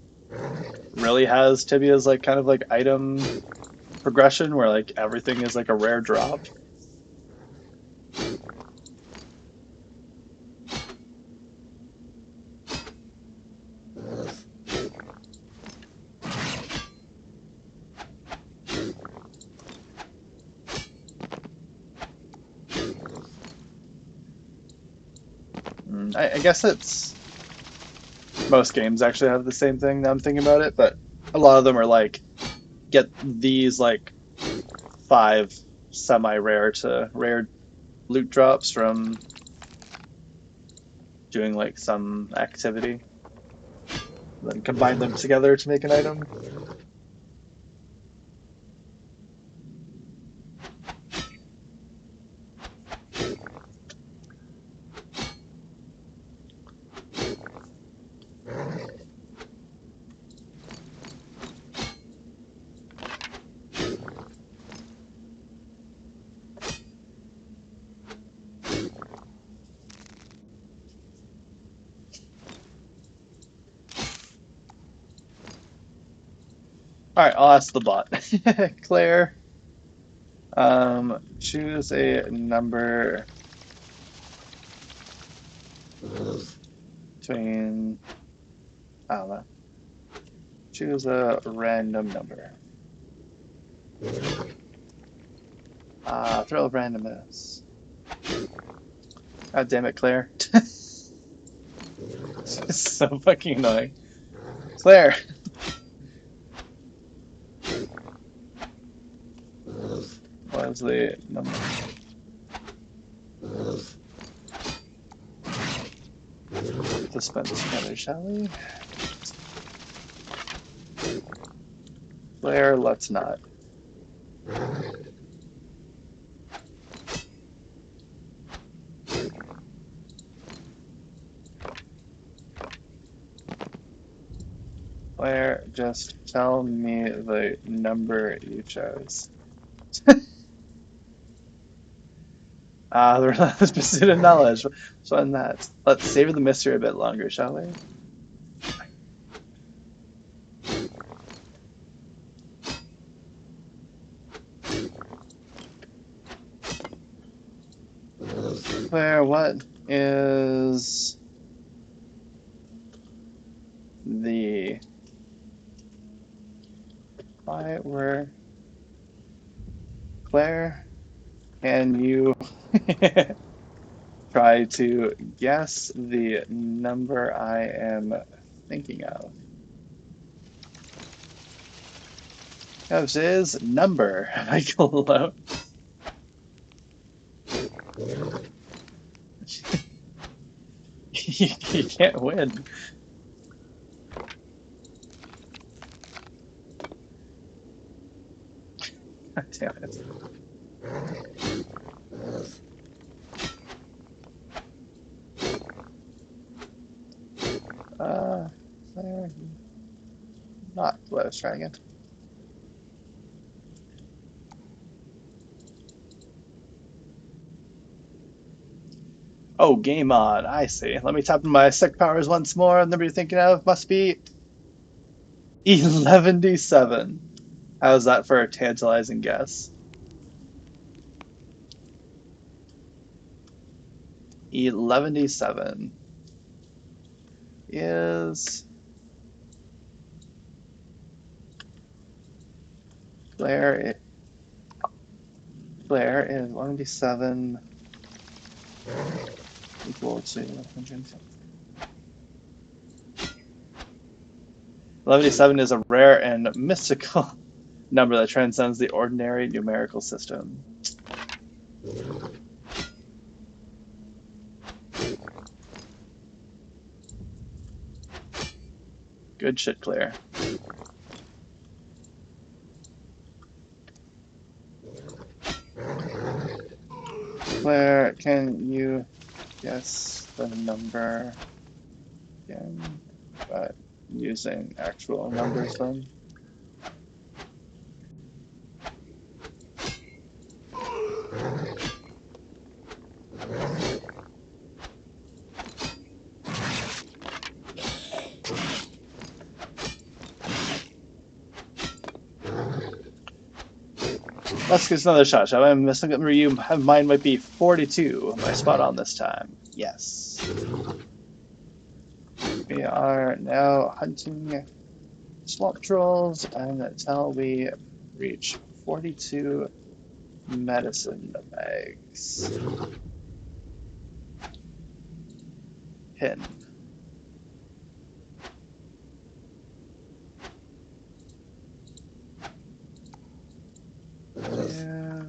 really has Tibia's like kind of like item progression where like everything is like a rare drop? I guess it's most games actually have the same thing now I'm thinking about it, but a lot of them are like get these like 5 semi-rare to rare loot drops from doing like some activity, then combine them together to make an item. All right, I'll ask the bot. Claire, choose a number between, I don't know, choose a random number. Thrill of randomness. God damn it, Claire. It's so fucking annoying. Claire, what is the number? Dispense together, shall we? Claire, let's not. Claire, just tell me the number you chose. The relentless pursuit of knowledge. So on that, let's savor the mystery a bit longer, shall we? Claire, what is the why were Claire? Can you try to guess the number I am thinking of? This is number. Michael. You can't win. God damn it. Claire, not what I was trying it. Oh, game on. I see. Let me tap into my sick powers once more. The number you're thinking of must be 11D7. How's that for a tantalizing guess? 11D7 is Claire. Claire is 11D7 equal to 150. 11D7 is a rare and mystical number that transcends the ordinary numerical system. Good shit, Claire. Claire, can you guess the number again, but using actual numbers then? Let's give another shot, shall we? I'm missing number you have mine might be 42. Am I spot on this time? Yes. We are now hunting swamp trolls until we reach 42 medicine bags. Pin. Yeah.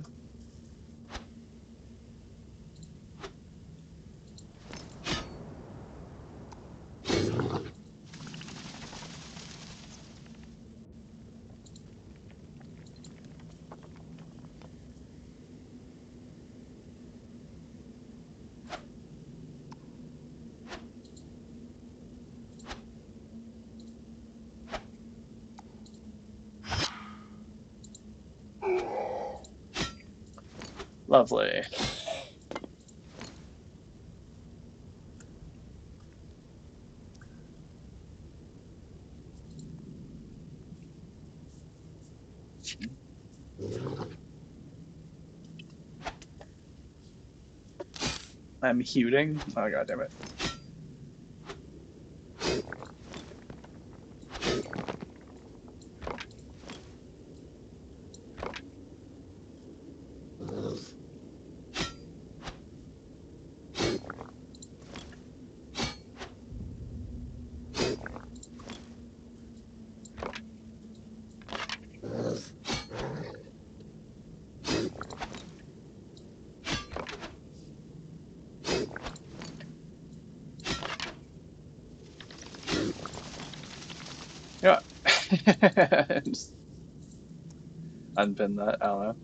Lovely. I'm hooting. Oh god damn it. Yeah. Just unpin that. I don't know.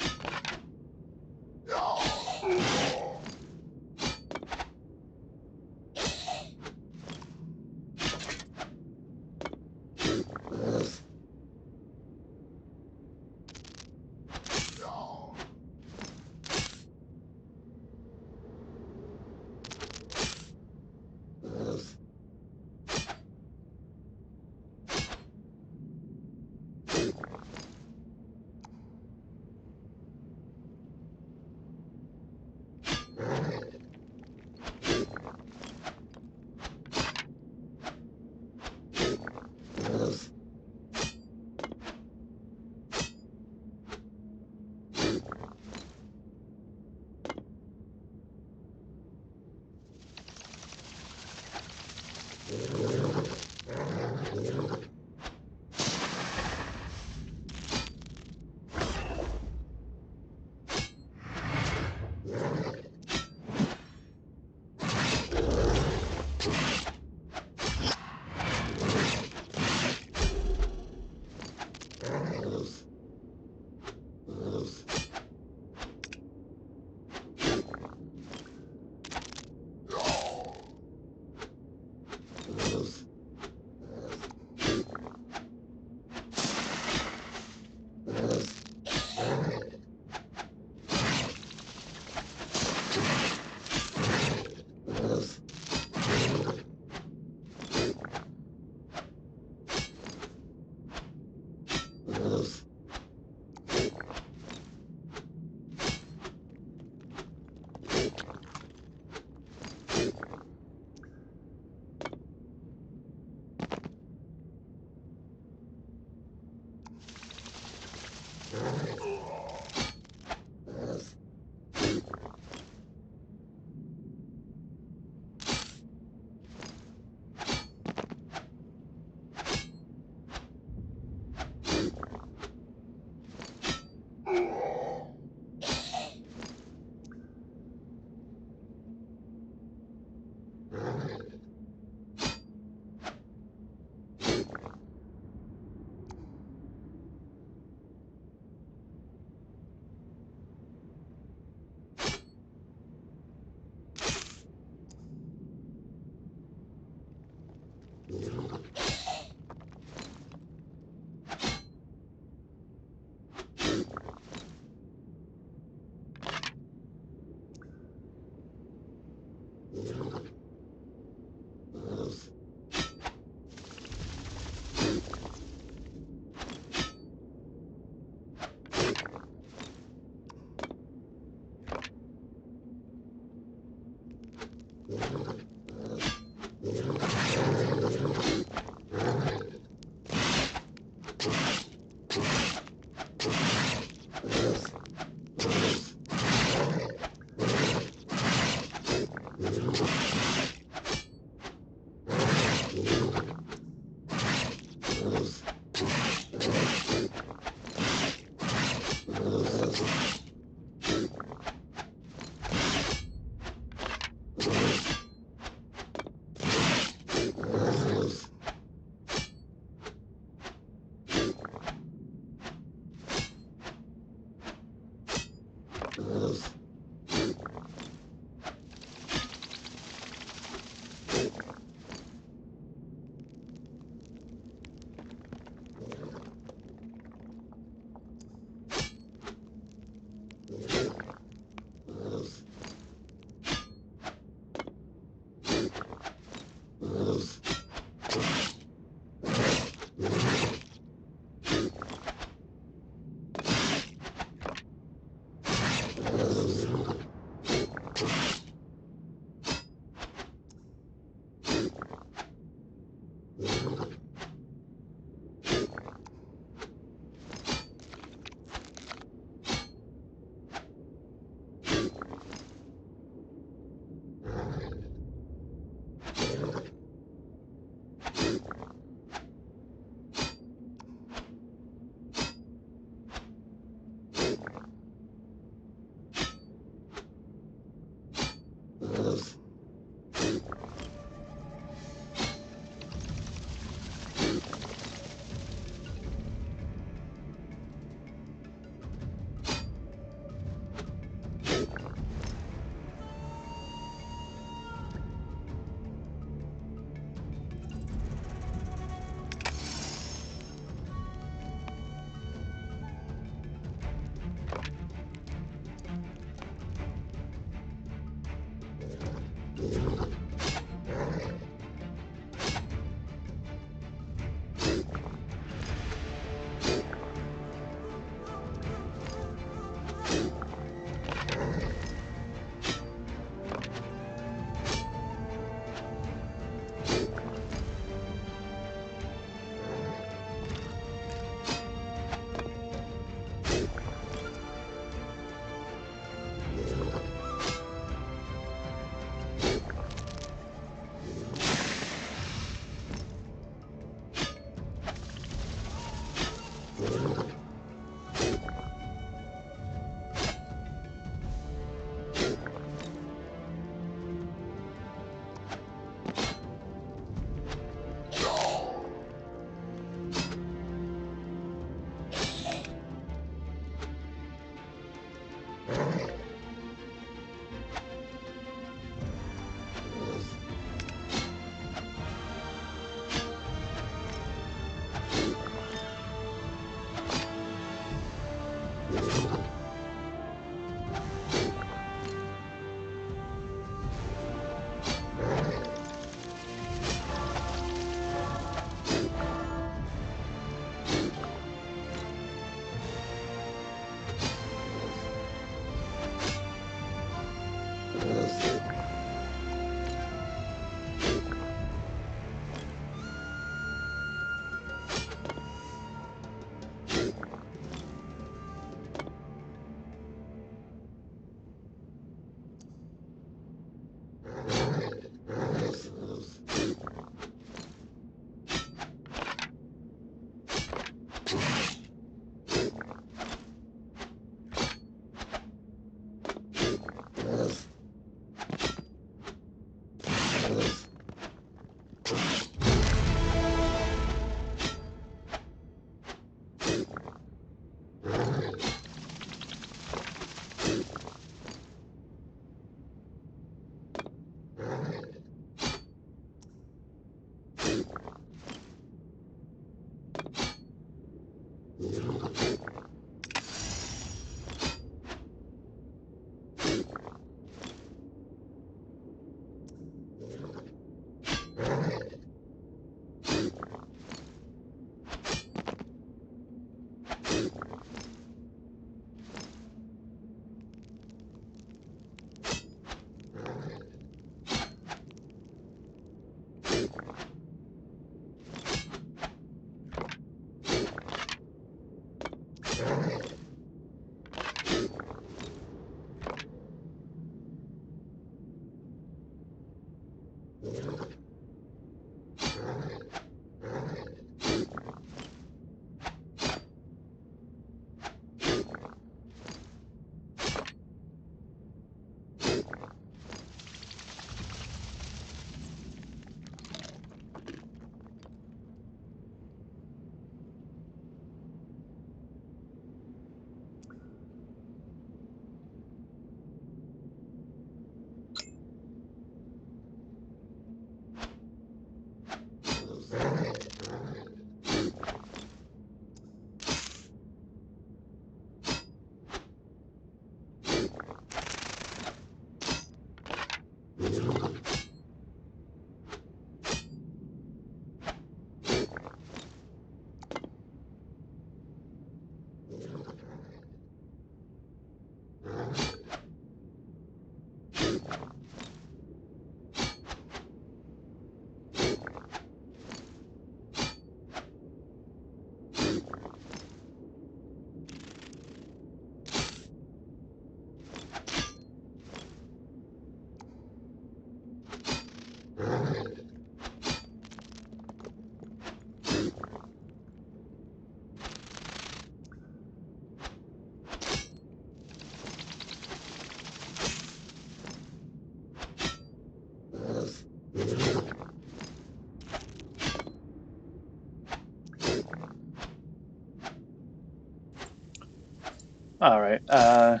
All right.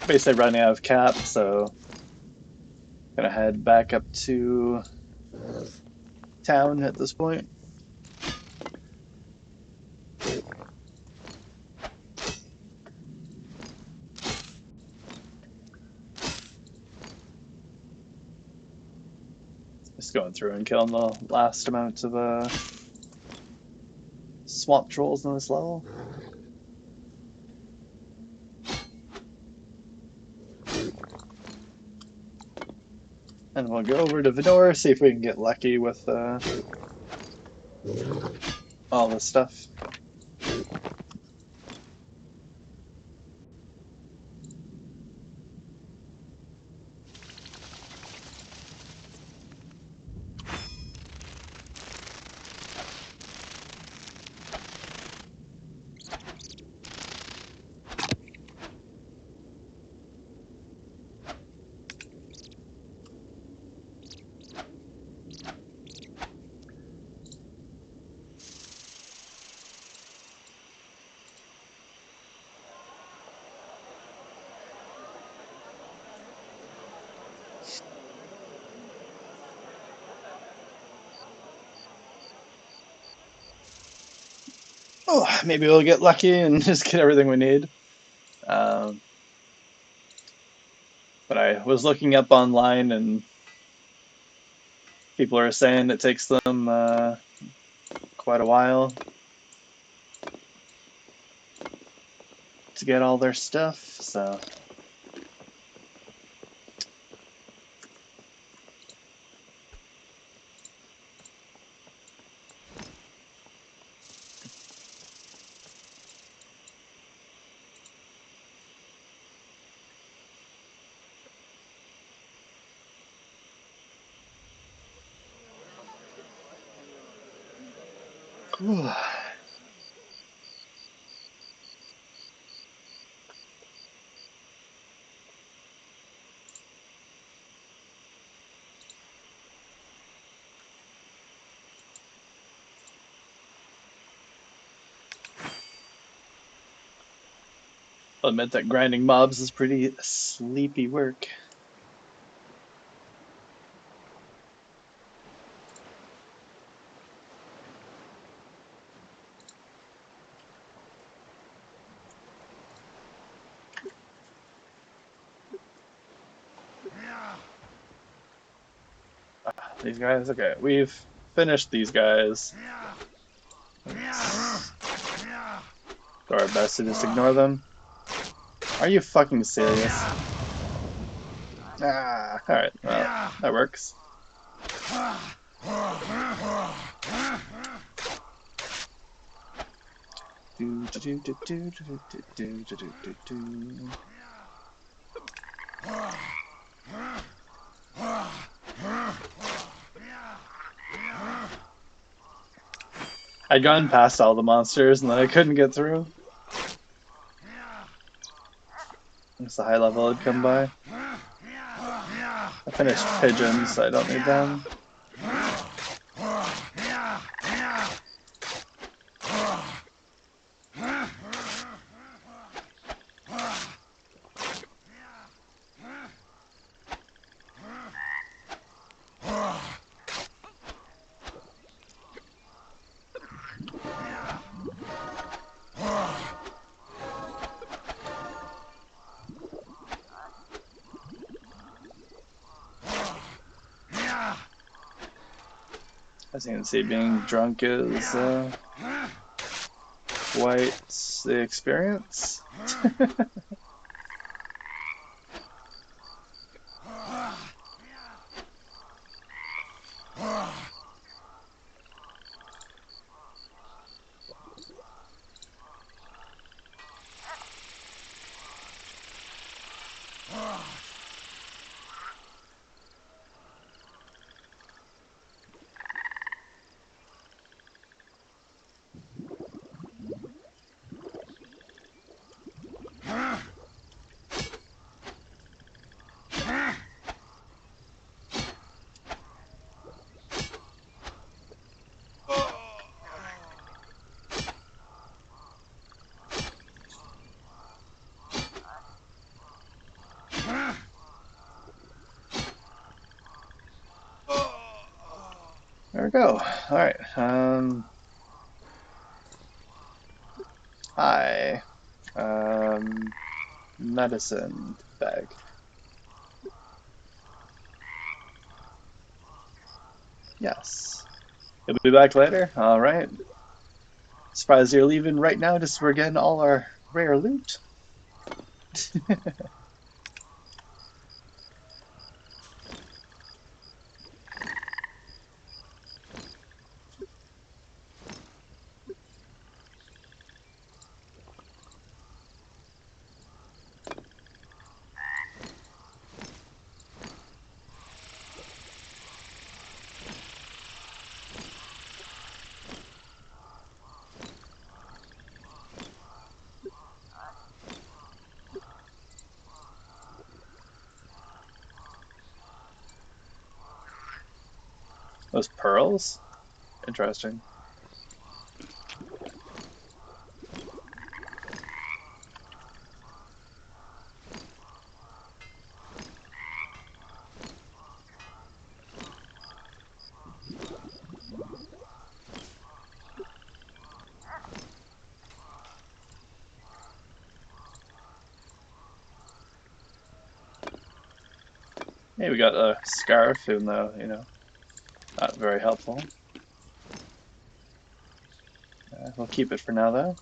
Basically running out of cap, so gonna head back up to town at this point. Just going through and killing the last amount of swamp trolls in this level. And we'll go over to Venor, see if we can get lucky with all this stuff. Oh, maybe we'll get lucky and just get everything we need. Um, but I was looking up online, and people are saying it takes them quite a while to get all their stuff. So. Whew. I'll admit that grinding mobs is pretty sleepy work. These guys? Okay, we've finished these guys. Let's do our best to just ignore them. Are you fucking serious? Ah, alright, well, that works. I'd gone past all the monsters and then I couldn't get through. Once the high level had come by. I finished pigeons, so I don't need them. As you can see, being drunk is quite the experience. There we go. Alright. Hi. Medicine bag. Yes. You'll be back later? Alright. Surprised you're leaving right now just so we're getting all our rare loot. Those pearls? Interesting. Hey, we got a scarf, even though, you know, not very helpful. We'll keep it for now, though.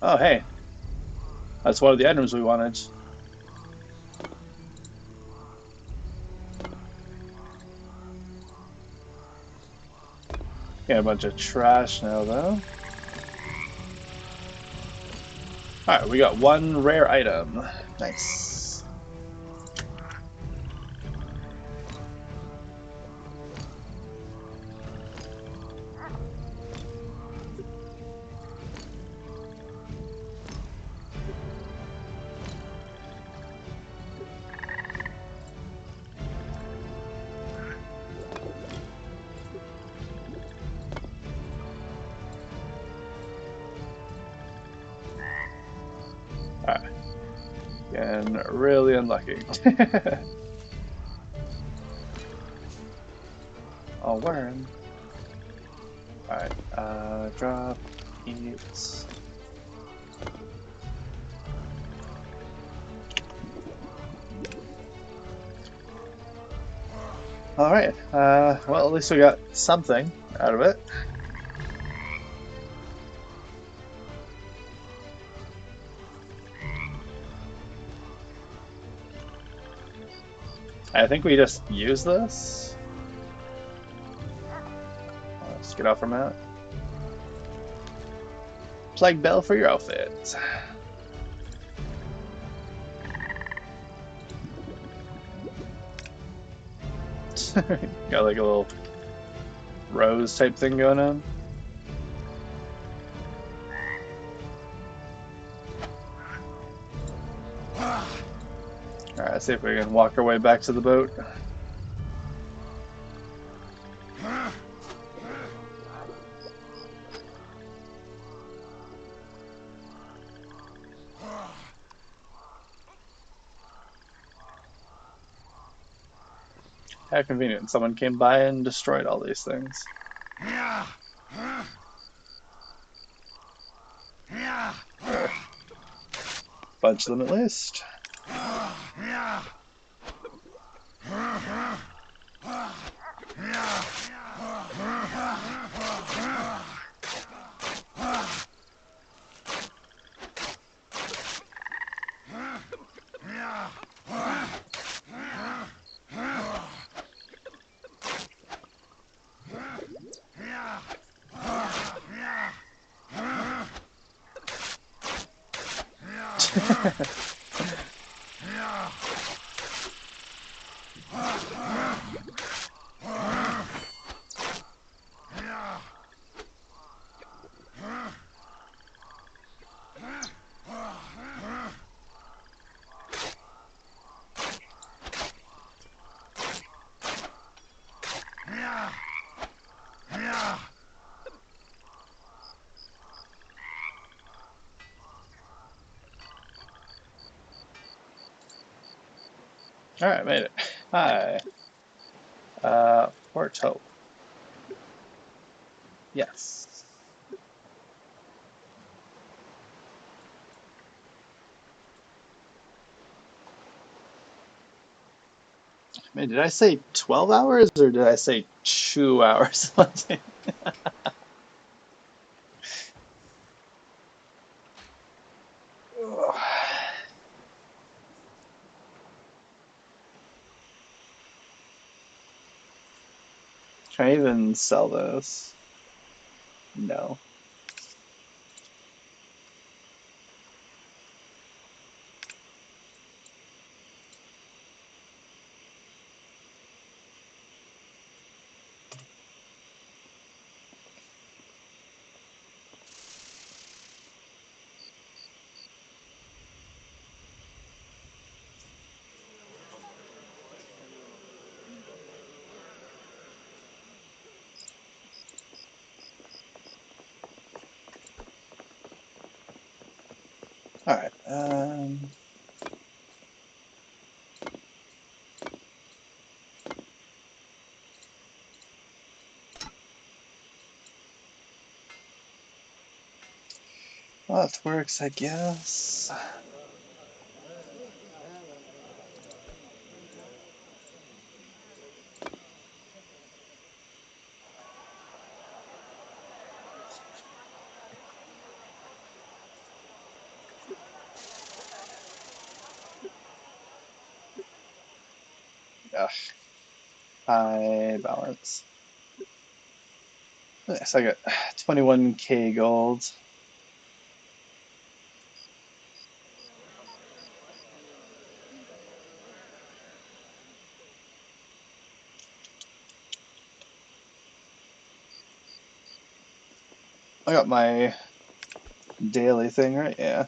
Oh, hey, that's one of the items we wanted. Got a bunch of trash now, though. Alright, we got one rare item. Nice. Alright. Getting really unlucky. Oh, worm. Alright, drop, eat. Alright, well, at least we got something out of it. I think we just use this. Let's get off our mat. Plague bell for your outfit. Got like a little rose type thing going on. Alright, let's see if we can walk our way back to the boat. How convenient. Someone came by and destroyed all these things. Bunch of them at least. Alright, made it. Hi. Port Hope. Yes. Man, did I say 12 hours or did I say 2 hours? Can I even sell this? No. Alright. Well, that works, I guess. Ugh, high balance. Yes, I got 21k gold. I got my daily thing, right? Yeah.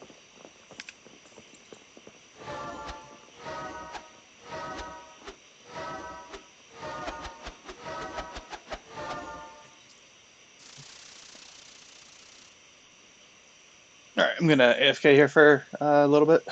All right, I'm gonna AFK here for a little bit.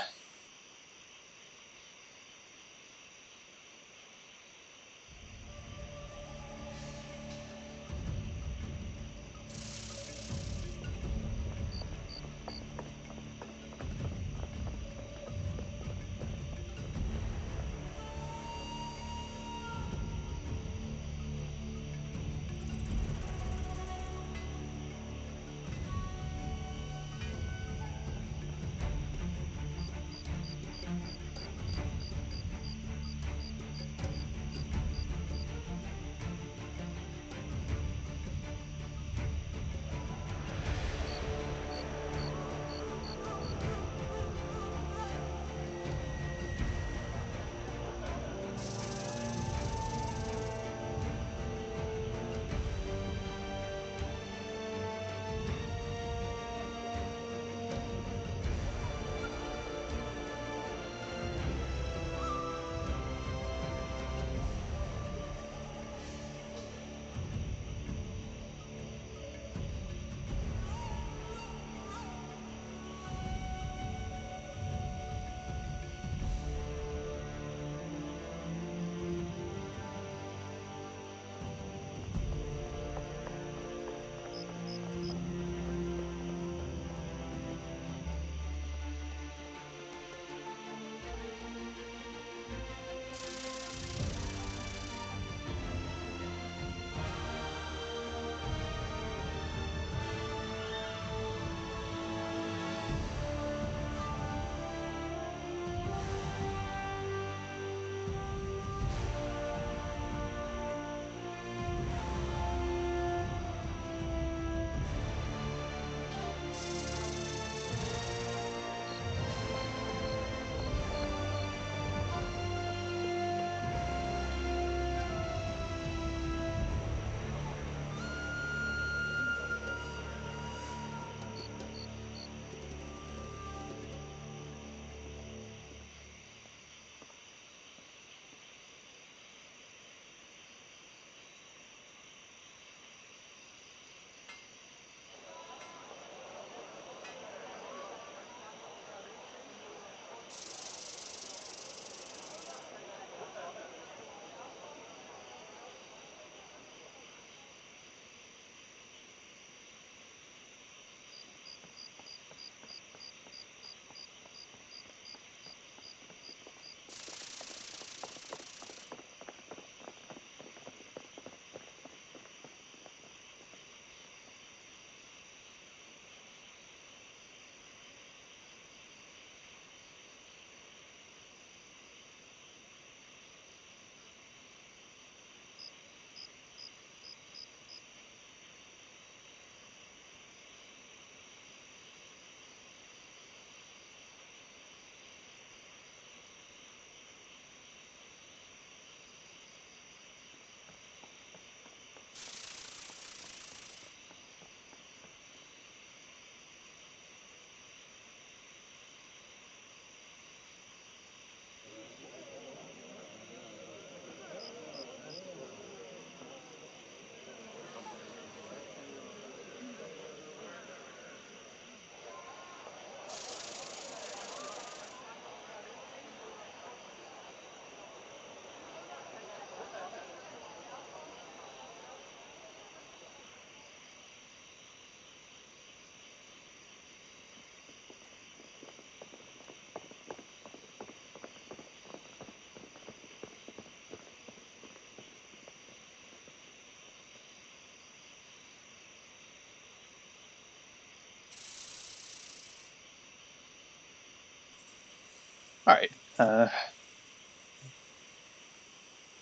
All right.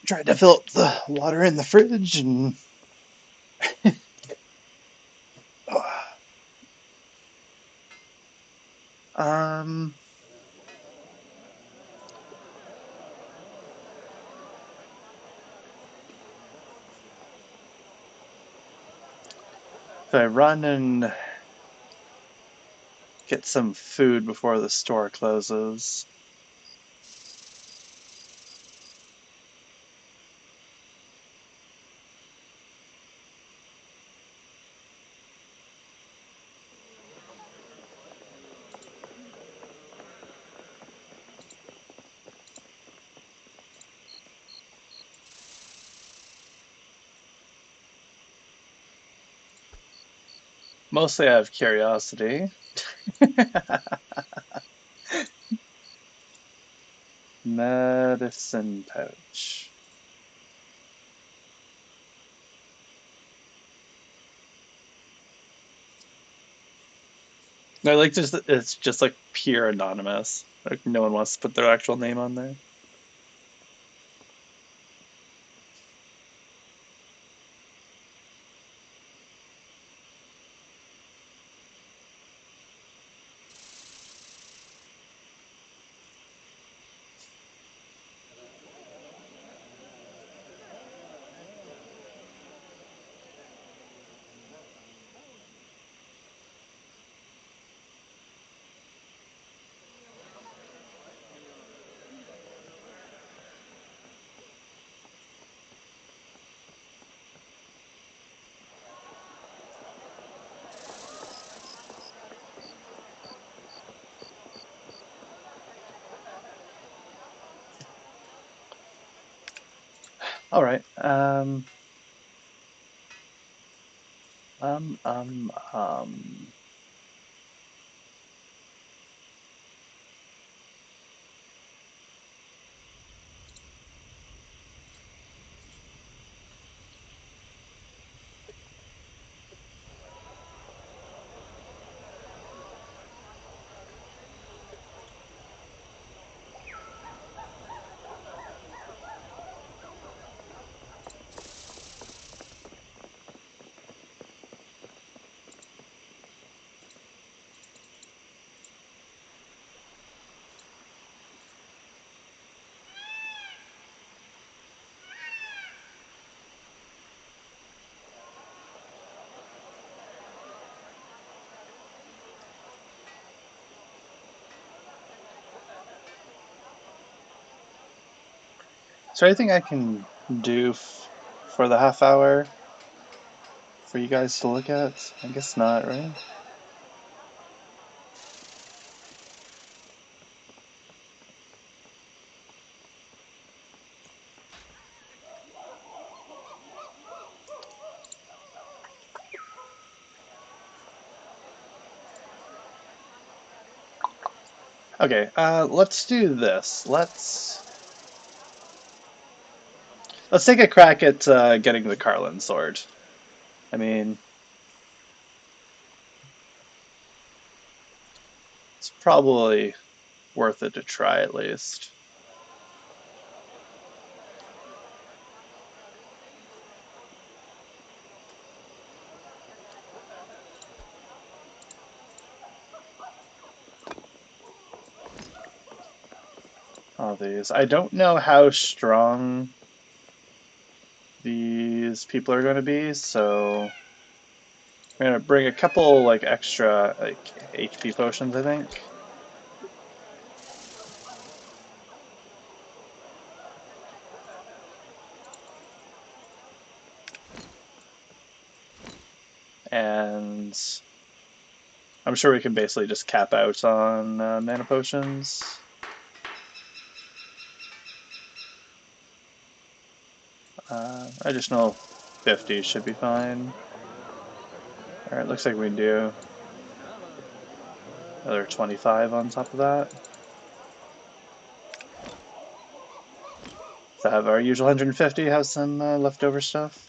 Tried to fill up the water in the fridge and um if I run and get some food before the store closes. Mostly out of curiosity. Medicine pouch. No, like just it's just like pure anonymous. Like no one wants to put their actual name on there. All right. Um, um, um. Is there anything I can do for the half hour for you guys to look at? I guess not, right? Okay, let's do this. Let's take a crack at getting the Carlin sword. I mean, it's probably worth it to try at least. All these. I don't know how strong these people are going to be, so I'm gonna bring a couple like extra like HP potions, I think. And I'm sure we can basically just cap out on mana potions. Additional 50 should be fine. Alright, looks like we do another 25 on top of that. So have our usual 150, have some leftover stuff.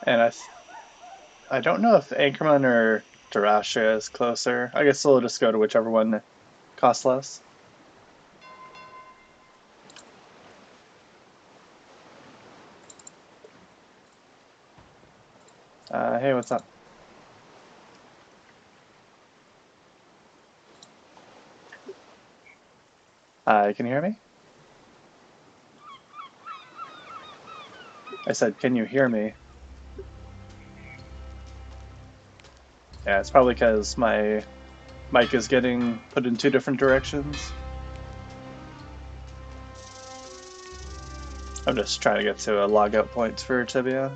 And I don't know if Anchorman or Terastria is closer. I guess we'll just go to whichever one costs less. Hey, what's up? Can you hear me? I said, can you hear me? Yeah, it's probably because my mic is getting put in two different directions. I'm just trying to get to a logout point for Tibia.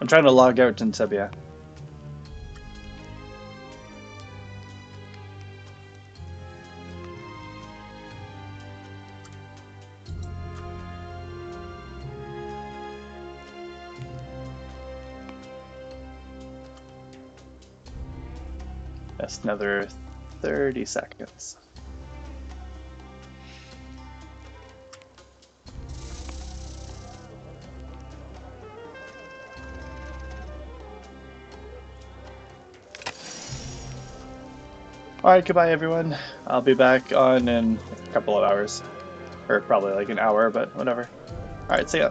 I'm trying to log out in Tibia. That's another 30 seconds. Alright, goodbye everyone. I'll be back on in a couple of hours. Or probably like an hour, but whatever. Alright, see ya.